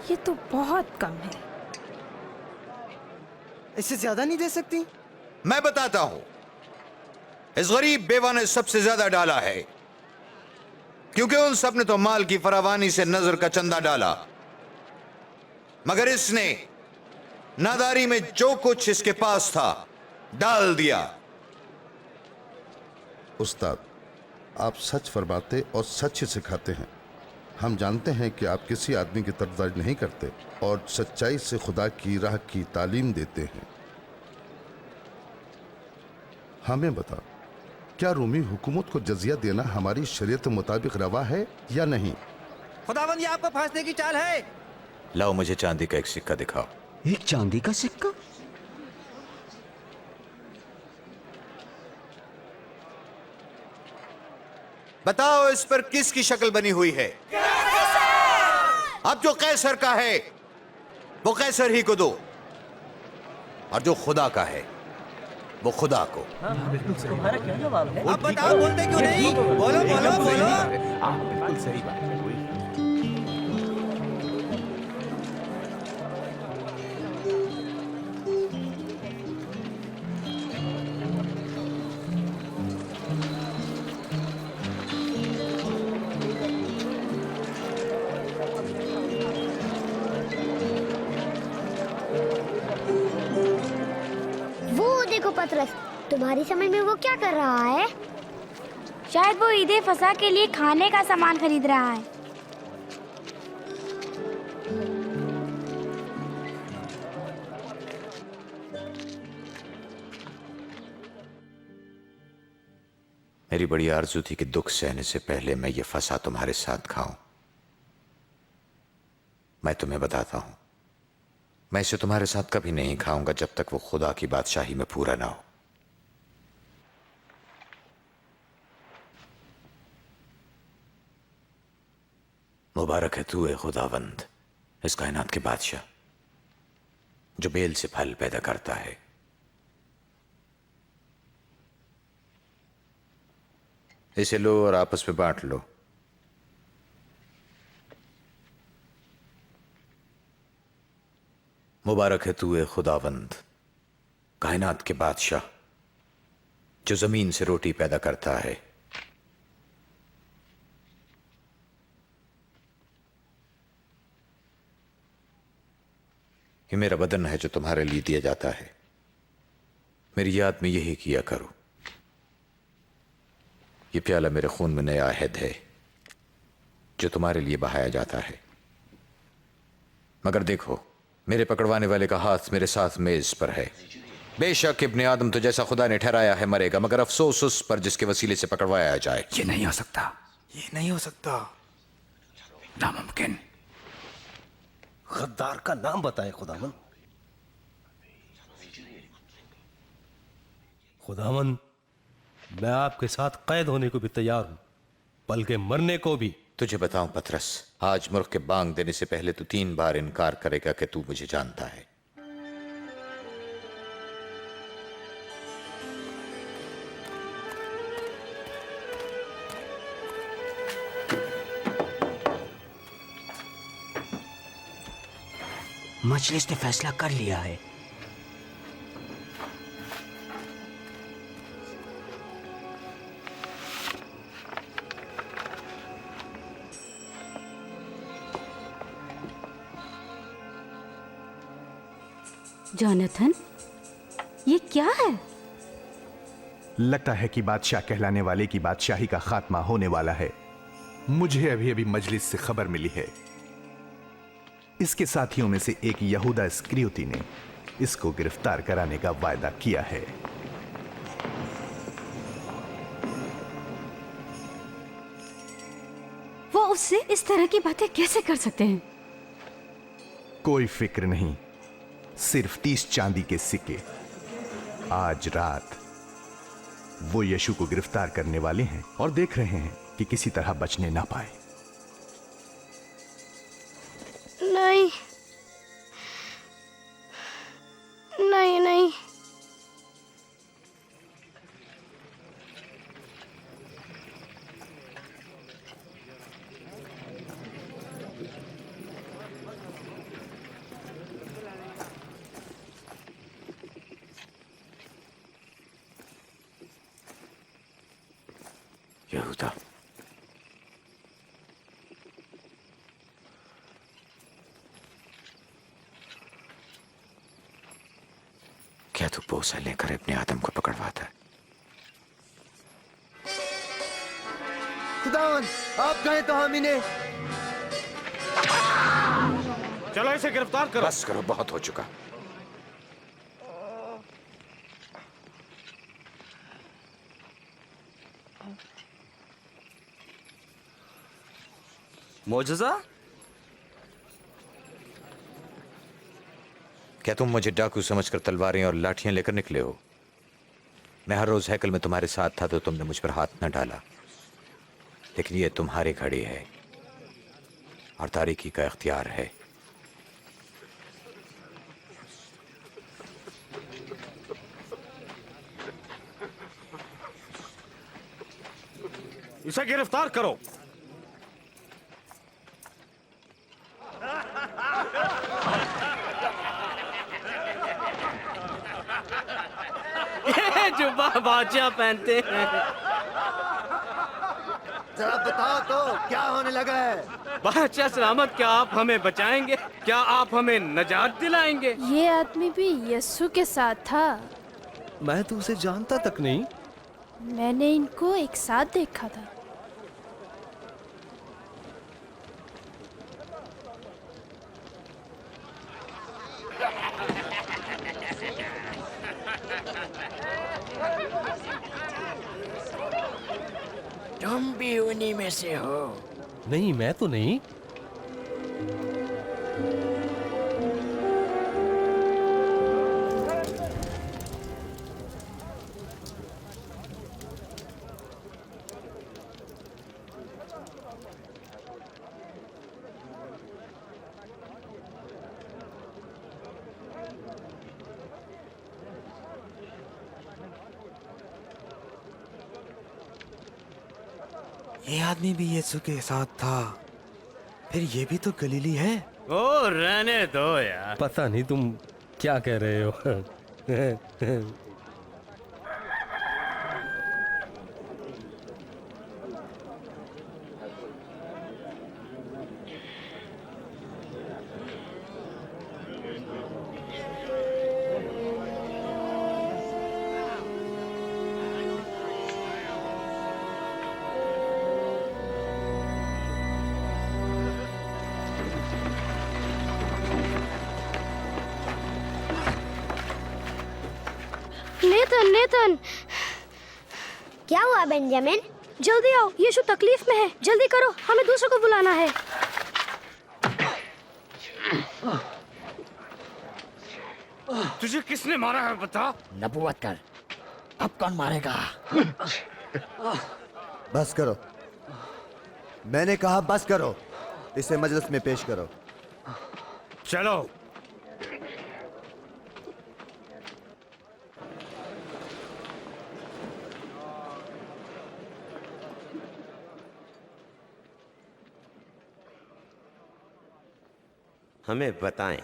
Speaker 13: ये तो बहुत कम है।
Speaker 7: इससे ज्यादा नहीं दे सकती?
Speaker 9: मैं बताता हूं, इस गरीब बेवा ने सबसे ज्यादा डाला है, क्योंकि उन सब ने तो माल की फरावानी से नजर का चंदा डाला, मगर इसने नादारी में जो कुछ इसके पास था डाल दिया।
Speaker 11: उस्ताद, आप सच फरमाते और सच ही सिखाते हैं। हम जानते हैं कि आप किसी आदमी की तरफदारी नहीं करते और सच्चाई से खुदा की राह की तालीम देते हैं। हमें बता, क्या रूमी हुकूमत को जजिया देना हमारी शरीयत मुताबिक रवा है या नहीं?
Speaker 7: खुदावंद, ये आपका फांसने की चाल है।
Speaker 9: लाओ, मुझे चांदी का एक सिक्का दिखाओ।
Speaker 14: एक चांदी का सिक्का?
Speaker 9: बताओ, इस पर किसकी शक्ल बनी हुई है? अब जो कैसर का है वो कैसर ही को दो, और जो खुदा का है वो खुदा को।
Speaker 7: तुम्हारा क्या जवाब है? अब बताओ, बोलते क्यों नहीं? बोलो बोलो बोलो।
Speaker 11: बिल्कुल सही बात है।
Speaker 2: देखो पतरस, तुम्हारी समझ में वो क्या कर रहा है?
Speaker 3: शायद वो ईदे फसा के लिए खाने का सामान खरीद रहा है।
Speaker 9: मेरी बड़ी आरज़ू थी कि दुख सहने से पहले मैं ये फसा तुम्हारे साथ खाऊं, मैं तुम्हें बताता हूं, मैं इसे तुम्हारे साथ कभी नहीं खाऊंगा जब तक वो खुदा की बादशाही में पूरा ना हो। मुबारक है तू, ए खुदावंद, इस कायनात के बादशाह, जो बेल से फल पैदा करता है। इसे लो और आपस में बांट लो। मुबारक है तू, ए खुदावंद, कायनात के बादशाह, जो जमीन से रोटी पैदा करता है। ये मेरा बदन है जो तुम्हारे लिए दिया जाता है। मेरी याद में यही किया करो। ये प्याला मेरे खून में नया अहद है जो तुम्हारे लिए बहाया जाता है। मगर देखो, मेरे पकड़वाने वाले का हाथ मेरे साथ मेज पर है। बेशक इब्ने आदम तो जैसा खुदा ने ठहराया है मरेगा, मगर अफसोस उस पर जिसके वसीले से पकड़वाया जाए।
Speaker 5: ये नहीं हो सकता,
Speaker 12: ये नहीं हो सकता,
Speaker 5: नामुमकिन।
Speaker 10: गद्दार का नाम बताए खुदावन। खुदावन, मैं आपके साथ कैद होने को भी तैयार हूं, बल्कि मरने को भी।
Speaker 9: तुझे बताऊं पतरस, आज मुर्ख के बांग देने से पहले तू 3 बार इनकार करेगा कि तू मुझे जानता है।
Speaker 14: मजलिस ने फैसला कर लिया है।
Speaker 13: जोनाथन, ये क्या है?
Speaker 11: लगता है कि बादशाह कहलाने वाले की बादशाही का खात्मा होने वाला है। मुझे अभी अभी मजलिस से खबर मिली है। इसके साथियों में से एक यहूदा इस्करियोती ने इसको गिरफ्तार कराने का वायदा किया है।
Speaker 13: वो उससे इस तरह की बातें कैसे कर सकते हैं?
Speaker 11: कोई फिक्र नहीं, सिर्फ 30 चांदी के सिक्के। आज रात वो यीशु को गिरफ्तार करने वाले हैं और देख रहे हैं कि किसी तरह बचने ना पाए।
Speaker 1: नहीं नहीं नहीं,
Speaker 9: यहूदा, क्या तू बोसा लेकर अपने आदम को पकड़वाता है?
Speaker 15: खुदावन, आप कहें तो हम इन्हें।
Speaker 9: चलो इसे गिरफ्तार करो। बस करो, बहुत हो चुका।
Speaker 16: मौजज़ा?
Speaker 9: क्या तुम मुझे डाकू समझकर तलवारें और लाठियां लेकर निकले हो? मैं हर रोज हैकल में तुम्हारे साथ था तो तुमने मुझ पर हाथ न डाला, लेकिन ये तुम्हारी घड़ी है और तारीकी का इख्तियार है।
Speaker 16: इसे गिरफ्तार करो।
Speaker 14: ये जुब्बा बादशाह पहनते हैं।
Speaker 15: जरा बताओ तो क्या होने लगा है?
Speaker 14: बादशाह सलामत, क्या आप हमें बचाएंगे? क्या आप हमें नजात दिलाएंगे?
Speaker 6: ये आदमी भी यस्सु के साथ था।
Speaker 10: मैं तो उसे जानता तक नहीं।
Speaker 6: मैंने इनको एक साथ देखा था।
Speaker 14: तुम भी उन्हीं में से हो?
Speaker 10: नहीं, मैं तो नहीं।
Speaker 15: ये आदमी भी यीशु के साथ था, फिर ये भी तो गलीली है।
Speaker 14: ओ रहने दो यार।
Speaker 10: पता नहीं तुम क्या कह रहे हो।
Speaker 1: नेथन, नेथन,
Speaker 2: क्या हुआ बेंजामिन?
Speaker 1: जल्दी आओ, यीशु तकलीफ में है। जल्दी करो, हमें दूसरों को बुलाना है।
Speaker 14: तुझे किसने मारा है बता?
Speaker 15: नबूवत कर, अब कौन मारेगा? बस करो, मैंने कहा बस करो। इसे मजलिस में पेश करो।
Speaker 14: चलो।
Speaker 16: हमें बताएं,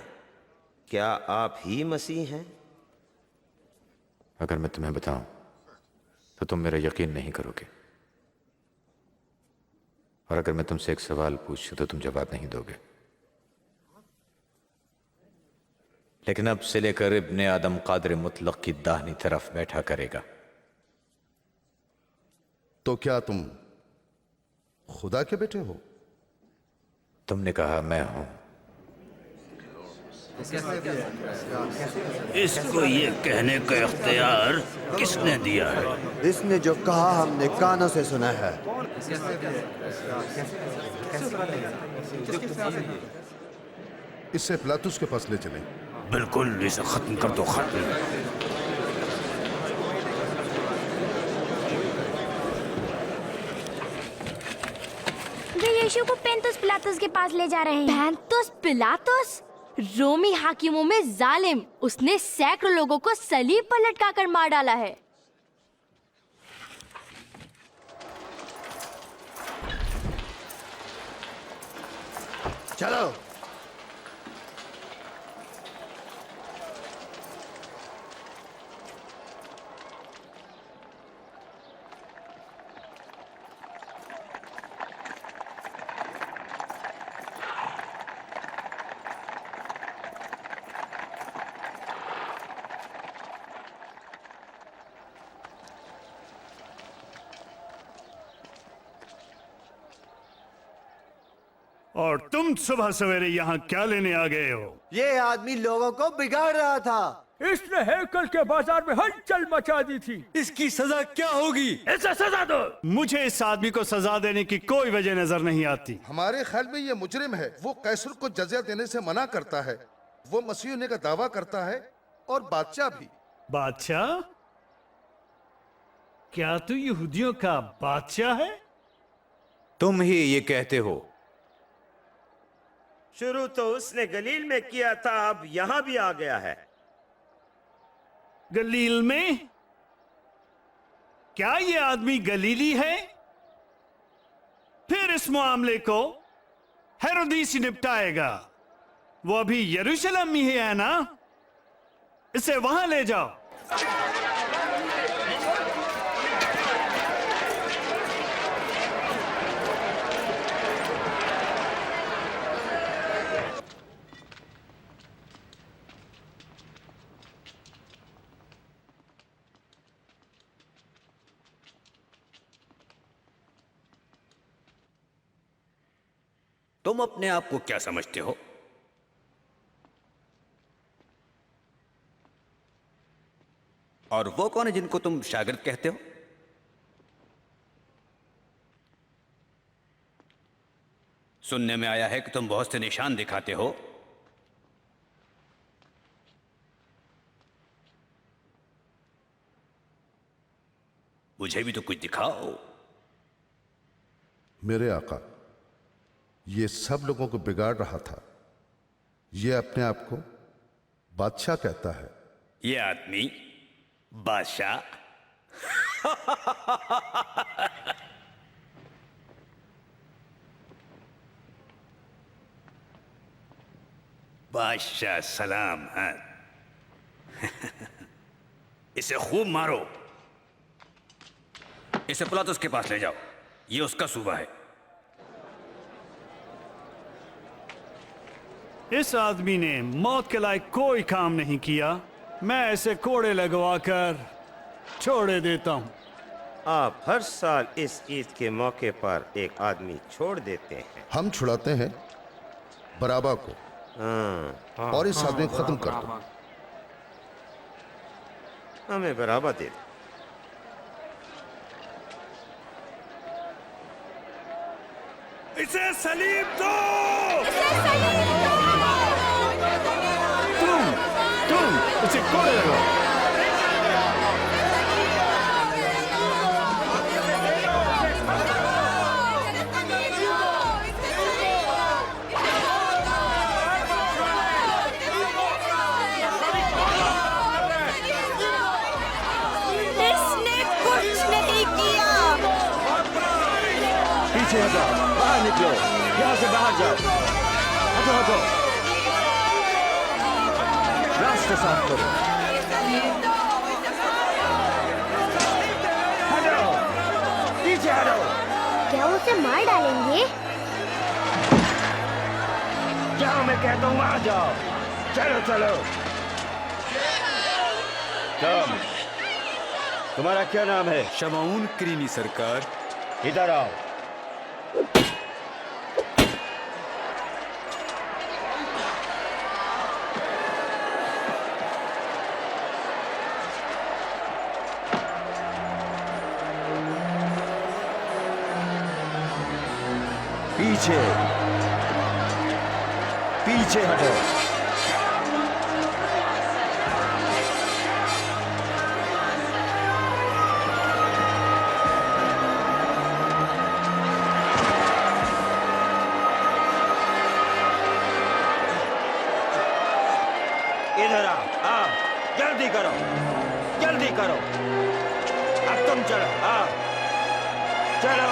Speaker 16: क्या आप ही मसीह हैं?
Speaker 9: अगर मैं तुम्हें बताऊं तो तुम मेरा यकीन नहीं करोगे, और अगर मैं तुमसे एक सवाल पूछूं तो तुम जवाब नहीं दोगे। लेकिन अब से लेकर इब्ने आदम कादिर मुतलक की दाहिनी तरफ बैठा करेगा।
Speaker 11: तो क्या तुम खुदा के बेटे हो?
Speaker 9: तुमने कहा मैं हूं।
Speaker 5: इसको ये कहने का इख्तियार किसने दिया है?
Speaker 15: इसने जो कहा हमने कानों से सुना है।
Speaker 11: इससे पिलातुस के पास ले चले।
Speaker 5: बिल्कुल, इसे खत्म कर दो, खत्म।
Speaker 3: वे यीशु को पेंतुस पिलातुस के पास ले जा रहे हैं।
Speaker 4: पेंतुस पिलातुस? रोमी हाकिमों में जालिम। उसने सैकड़ों लोगों को सलीब पर लटकाकर मार डाला है।
Speaker 15: चलो।
Speaker 5: और तुम सुबह सवेरे यहाँ क्या लेने आ गए हो?
Speaker 15: ये आदमी लोगों को बिगाड़ रहा था।
Speaker 7: इसने हैकल के बाजार में हलचल मचा दी थी।
Speaker 14: इसकी सजा क्या होगी?
Speaker 5: ऐसा सजा दो। मुझे इस आदमी को सजा देने की कोई वजह नजर नहीं आती।
Speaker 11: हमारे ख्याल में ये मुजरिम है। वो कैसर को जजिया देने से मना करता है। वो मसीह होने का दावा करता है, और बादशाह भी।
Speaker 5: बादशाह? क्या तू यहूदियों का बादशाह है?
Speaker 9: तुम ही ये कहते हो।
Speaker 16: शुरू तो उसने गलील में किया था, अब यहां भी आ गया है।
Speaker 5: गलील में? क्या ये आदमी गलीली है? फिर इस मामले को हेरोदीस ही निपटाएगा। वो अभी यरूशलेम में ही है ना? इसे वहां ले जाओ। तुम अपने आप को क्या समझते हो?
Speaker 16: और वो कौन है जिनको तुम शागिर्द कहते हो?
Speaker 5: सुनने में आया है कि तुम बहुत से निशान दिखाते हो। मुझे भी तो कुछ दिखाओ।
Speaker 17: मेरे आका, ये सब लोगों को बिगाड़ रहा था। ये अपने आप को बादशाह कहता है।
Speaker 5: ये आदमी बादशाह? बादशाह सलाम है। इसे खूब मारो। इसे पिलातुस के पास ले जाओ, ये उसका सूबा है।
Speaker 18: इस आदमी ने मौत के लायक कोई काम नहीं किया। मैं ऐसे कोड़े लगवाकर छोड़ देता हूँ।
Speaker 16: आप हर साल इस ईद के मौके पर एक आदमी छोड़ देते हैं।
Speaker 17: हम छुड़ाते हैं बराबा को, और इस आदमी को खत्म कर दो।
Speaker 16: हमें बराबा दे दो। इसे सलीब दो।
Speaker 18: तुम इसे कोड़े लगाओ।
Speaker 3: इसने कुछ नहीं किया।
Speaker 15: पीछे हटो, बाहर निकलो, यहाँ से बाहर जाओ। हटो हटो, रास्ता साफ करो। हटो, पीछे हटो।
Speaker 2: क्या वो उसे मार डालेंगे?
Speaker 15: जहाँ मैं कहता हूँ वहाँ जाओ। चलो चलो। तुम्हारा क्या नाम है?
Speaker 5: शमाउन क्रीमी सरकार।
Speaker 15: इधर आओ। पीछे पीछे हटो। इधर आओ, जल्दी करो, जल्दी करो। अब तुम चलो, आओ, चलो।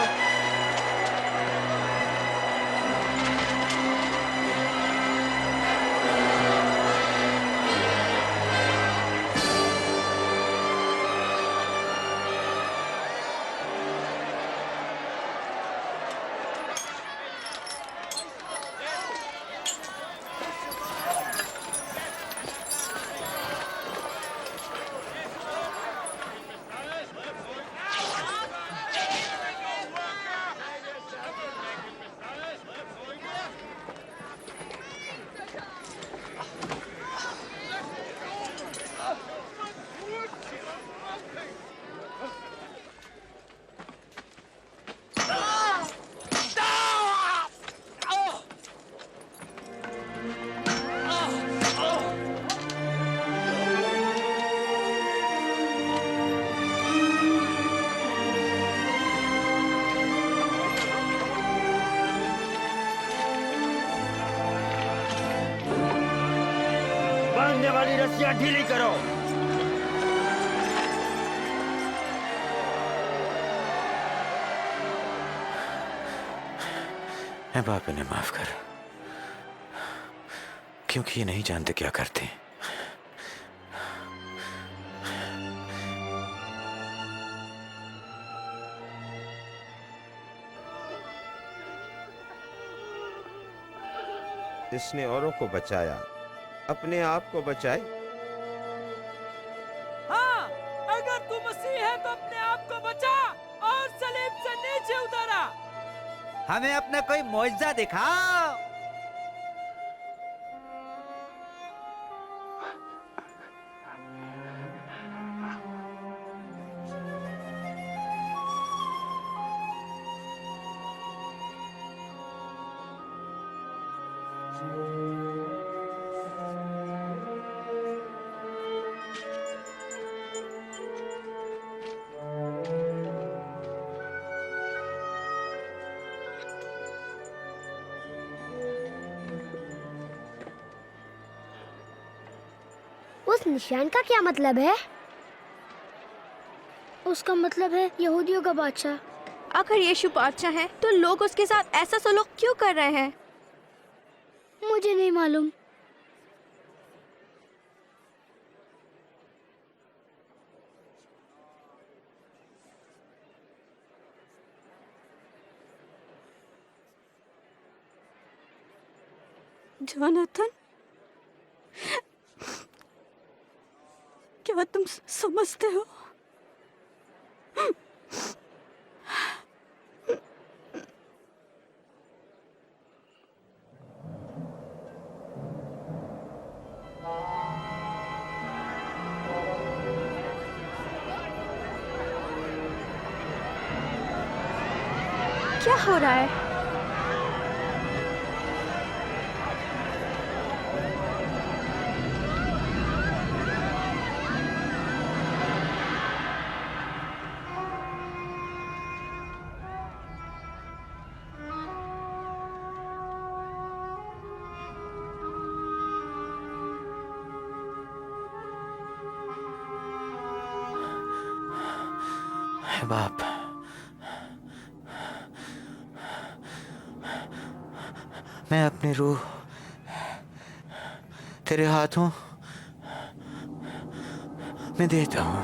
Speaker 15: बांधने वाली रस्सियां ढीली करो।
Speaker 9: ऐ बाप, इन्हें माफ कर, क्योंकि ये नहीं जानते क्या करते।
Speaker 16: इसने औरों को बचाया, अपने आप को बचाए।
Speaker 19: हाँ, अगर तू मसीह है तो अपने आप को बचा और सलीब से नीचे उतरा।
Speaker 20: हमें अपना कोई मौजज़ा दिखाओ।
Speaker 2: उस निशान का क्या मतलब है? उसका मतलब है यहूदियों का बादशाह।
Speaker 4: अगर यीशु बादशाह है तो लोग उसके साथ ऐसा सलूक क्यों कर रहे हैं?
Speaker 2: मुझे नहीं मालूम।
Speaker 21: जोनाथन, क्या तुम समझते हो?
Speaker 4: क्या हो रहा है?
Speaker 22: बाप, मैं अपनी रूह तेरे हाथों में देता हूँ।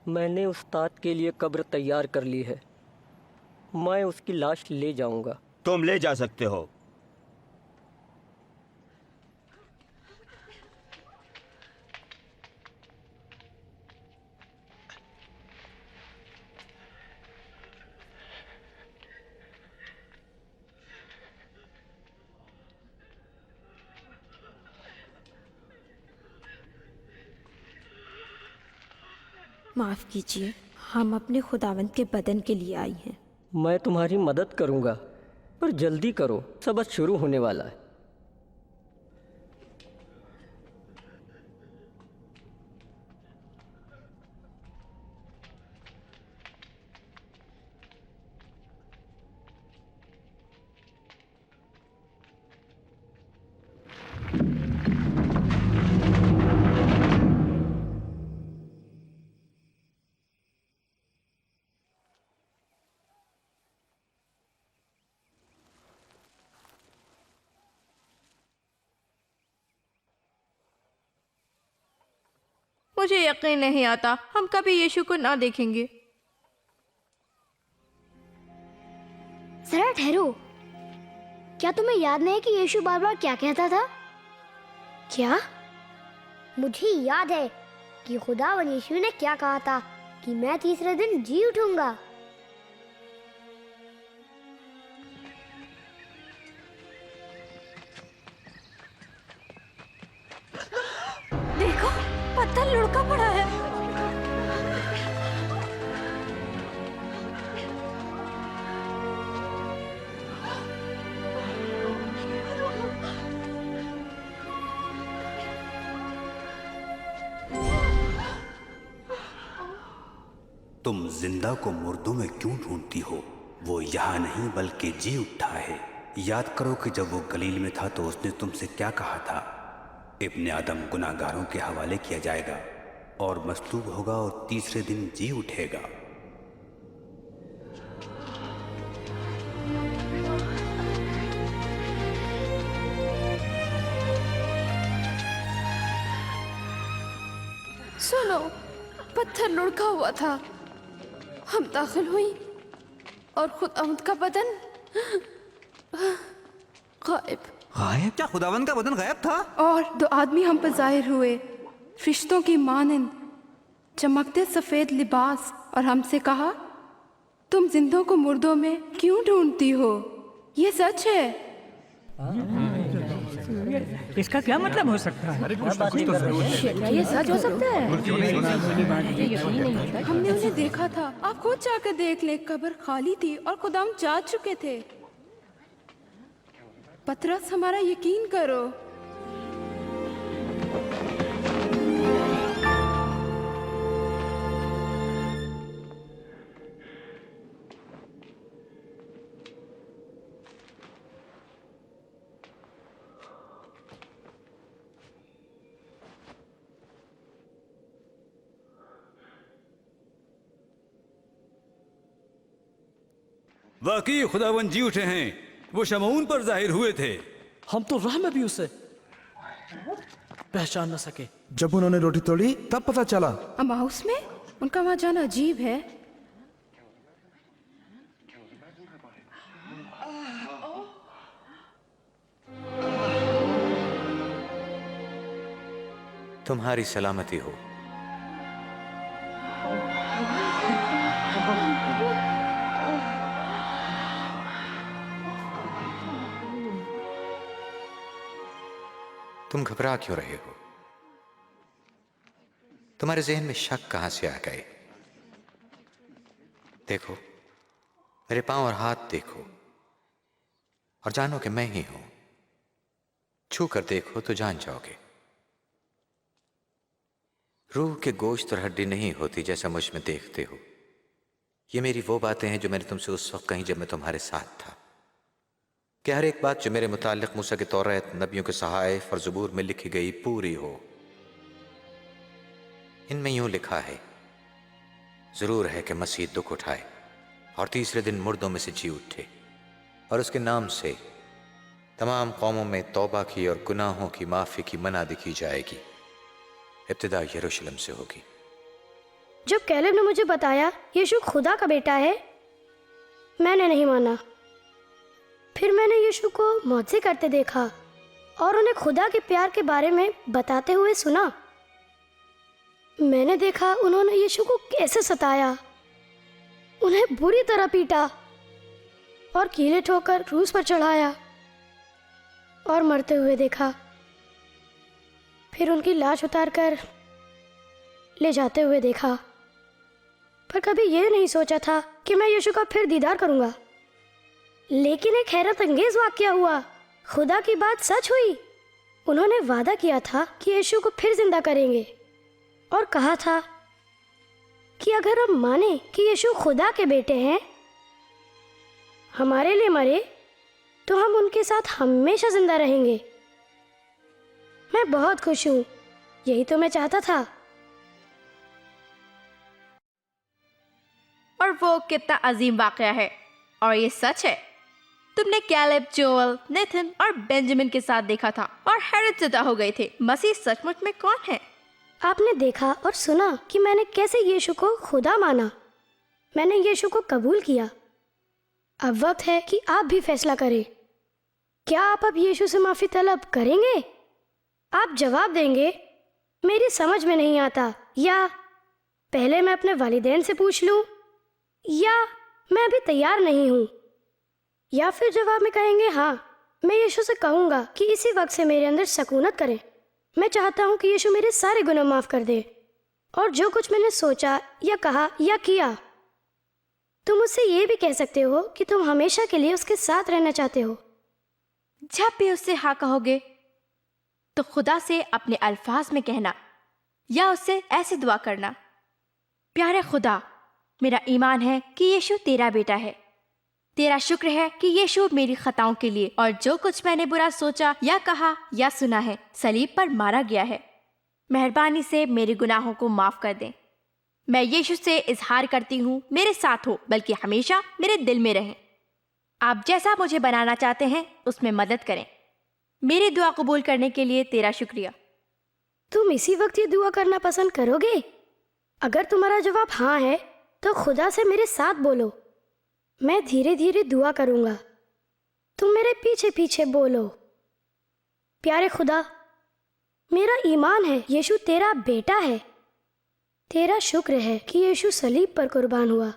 Speaker 23: मैंने उस्ताद के लिए कब्र तैयार कर ली है। मैं उसकी लाश ले जाऊंगा।
Speaker 16: तुम ले जा सकते हो।
Speaker 6: माफ कीजिए, हम अपने खुदावंद के बदन के लिए आई हैं।
Speaker 23: मैं तुम्हारी मदद करूंगा, पर जल्दी करो, सबक शुरू होने वाला है।
Speaker 4: मुझे यकीन नहीं आता हम कभी यीशु को ना देखेंगे।
Speaker 2: जरा ठहरो, क्या तुम्हें याद नहीं कि यीशु बार बार क्या कहता था? क्या? मुझे याद है कि खुदावन यीशु ने क्या कहा था कि मैं तीसरे दिन जी उठूंगा।
Speaker 21: देखो, पत्थर लुढ़का पड़ा है।
Speaker 5: तुम जिंदा को मुर्दों में क्यों ढूंढती हो? वो यहाँ नहीं बल्कि जी उठा है। याद करो कि जब वो गलील में था तो उसने तुमसे क्या कहा था? इब्ने आदम गुनाहगारों के हवाले किया जाएगा और मसलूब होगा और तीसरे दिन जी उठेगा।
Speaker 6: सुनो, पत्थर लुढ़का हुआ था। हम दाखिल हुई और खुदावंद का बदन गायब।
Speaker 20: गायब? क्या खुदावंद का बदन गायब था?
Speaker 6: और दो आदमी हम पर जाहिर हुए, फरिश्तों की मानंद, चमकते सफेद लिबास, और हमसे कहा, तुम जिंदों को मुर्दों में क्यों ढूंढती हो? ये सच है।
Speaker 24: इसका क्या मतलब हो सकता है?
Speaker 6: ये सच हो सकता है। हमने उन्हें देखा था। आप खुद जाकर देख लें, कब्र खाली थी और खुदाम जा चुके थे। पतरस, हमारा यकीन करो।
Speaker 8: वाकई खुदावन जी उठे हैं, वो शमऊन पर जाहिर हुए थे।
Speaker 7: हम तो राह में भी उसे पहचान न सके।
Speaker 10: जब उन्होंने रोटी तोड़ी तब पता चला।
Speaker 6: अमाउस में उनका वहां जाना अजीब है।
Speaker 9: तुम्हारी सलामती हो। तुम घबरा क्यों रहे हो? तुम्हारे जहन में शक कहां से आ गए? देखो, मेरे पांव और हाथ देखो और जानो कि मैं ही हूं। छू कर देखो तो जान जाओगे। रूह के गोश्त और हड्डी नहीं होती जैसा मुझ में देखते हो। ये मेरी वो बातें हैं जो मैंने तुमसे उस वक्त कही जब मैं तुम्हारे साथ था, कि हर एक बात जो मेरे मुताल्लिक मूसा के तौरात, नबियों के सहाइफ और ज़बूर में लिखी गई पूरी हो। इनमें यूं लिखा है, जरूर है कि मसीह दुख उठाए और तीसरे दिन मुर्दों में से जी उठे, और उसके नाम से तमाम कौमों में तौबा की और गुनाहों की माफ़ी की मनादी की जाएगी। इब्तिदा यरूशलेम से होगी।
Speaker 1: जब कैलेब ने मुझे बताया यीशु खुदा का बेटा है, मैंने नहीं माना। फिर मैंने यीशु को मौजज़े करते देखा और उन्हें खुदा के प्यार के बारे में बताते हुए सुना। मैंने देखा उन्होंने यीशु को कैसे सताया, उन्हें बुरी तरह पीटा और कीले ठोकर क्रूस पर चढ़ाया और मरते हुए देखा। फिर उनकी लाश उतारकर ले जाते हुए देखा। पर कभी ये नहीं सोचा था कि मैं यीशु का फिर दीदार करूंगा। लेकिन एक हैरत अंगेज वाकया हुआ। खुदा की बात सच हुई। उन्होंने वादा किया था कि यीशु को फिर जिंदा करेंगे और कहा था कि अगर हम माने कि यीशु खुदा के बेटे हैं, हमारे लिए मरे, तो हम उनके साथ हमेशा जिंदा रहेंगे। मैं बहुत खुश हूँ। यही तो मैं चाहता था।
Speaker 4: और वो कितना अजीम वाकया है, और ये सच है। तुमने कैलेब, जोएल, नेथन और बेंजामिन के साथ देखा था और हैरत ज़दा हो गए थे। मसीह सचमुच में कौन है?
Speaker 1: आपने देखा और सुना कि मैंने कैसे यीशु को खुदा माना। मैंने यीशु को कबूल किया। अब वक्त है कि आप भी फैसला करें। क्या आप अब यीशु से माफ़ी तलब करेंगे? आप जवाब देंगे, मेरी समझ में नहीं आता, या पहले मैं अपने वालिदैन से पूछ लूं, या मैं अभी तैयार नहीं हूं, या फिर जवाब में कहेंगे, हाँ, मैं यीशु से कहूँगा कि इसी वक्त से मेरे अंदर सकूनत करें। मैं चाहता हूँ कि यीशु मेरे सारे गुनाह माफ़ कर दे और जो कुछ मैंने सोचा या कहा या किया। तुम उससे ये भी कह सकते हो कि तुम हमेशा के लिए उसके साथ रहना चाहते हो।
Speaker 4: जब भी उससे हाँ कहोगे तो खुदा से अपने अल्फाज में कहना या उससे ऐसे दुआ करना, प्यारे खुदा, मेरा ईमान है कि यीशु तेरा बेटा है। तेरा शुक्र है कि यीशु मेरी खताओं के लिए और जो कुछ मैंने बुरा सोचा या कहा या सुना है सलीब पर मारा गया है। मेहरबानी से मेरे गुनाहों को माफ कर दें। मैं यीशु से इजहार करती हूँ, मेरे साथ हो, बल्कि हमेशा मेरे दिल में रहें। आप जैसा मुझे बनाना चाहते हैं उसमें मदद करें। मेरी दुआ कबूल करने के लिए तेरा शुक्रिया।
Speaker 1: तुम इसी वक्त ये दुआ करना पसंद करोगे? अगर तुम्हारा जवाब हाँ है तो खुदा से मेरे साथ बोलो। मैं धीरे धीरे दुआ करूंगा, तुम मेरे पीछे पीछे बोलो। प्यारे खुदा, मेरा ईमान है यीशु तेरा बेटा है। तेरा शुक्र है कि यीशु सलीब पर कुर्बान हुआ।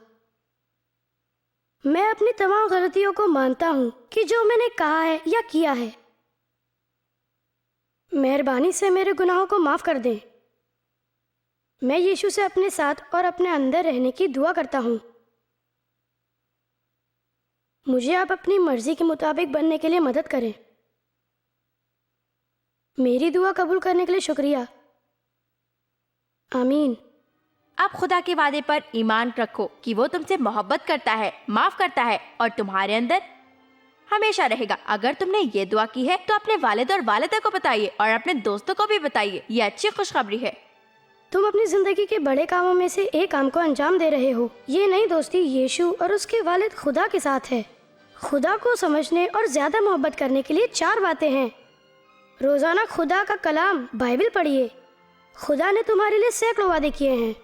Speaker 1: मैं अपनी तमाम गलतियों को मानता हूँ कि जो मैंने कहा है या किया है। मेहरबानी से मेरे गुनाहों को माफ कर दें। मैं यीशु से अपने साथ और अपने अंदर रहने की दुआ करता हूँ। मुझे आप अपनी मर्जी के मुताबिक बनने के लिए मदद करें। मेरी दुआ कबूल करने के लिए शुक्रिया। आमीन।
Speaker 4: आप खुदा के वादे पर ईमान रखो कि वो तुमसे मोहब्बत करता है, माफ करता है और तुम्हारे अंदर हमेशा रहेगा। अगर तुमने ये दुआ की है तो अपने वालिद और वालिदा को बताइए और अपने दोस्तों को भी बताइए। ये अच्छी खुशखबरी है।
Speaker 1: तुम अपनी जिंदगी के बड़े कामों में से एक काम को अंजाम दे रहे हो। ये नई दोस्ती यीशु और उसके वालिद खुदा के साथ है। खुदा को समझने और ज्यादा मोहब्बत करने के लिए 4 बातें हैं। रोजाना खुदा का कलाम बाइबल पढ़िए। खुदा ने तुम्हारे लिए सैकड़ों वादे किए हैं।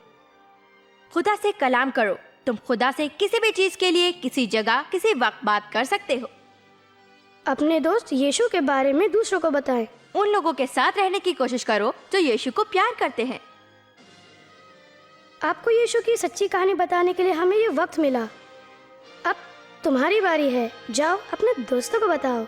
Speaker 4: खुदा से कलाम करो। तुम खुदा से किसी भी चीज के लिए किसी जगह किसी वक्त बात कर सकते हो।
Speaker 1: अपने दोस्त यीशु के बारे में दूसरों को बताएं।
Speaker 4: उन लोगों के साथ रहने की कोशिश करो जो यीशु को प्यार करते हैं।
Speaker 1: आपको यीशु की सच्ची कहानी बताने के लिए हमें ये वक्त मिला। अब तुम्हारी बारी है। जाओ अपने दोस्तों को बताओ।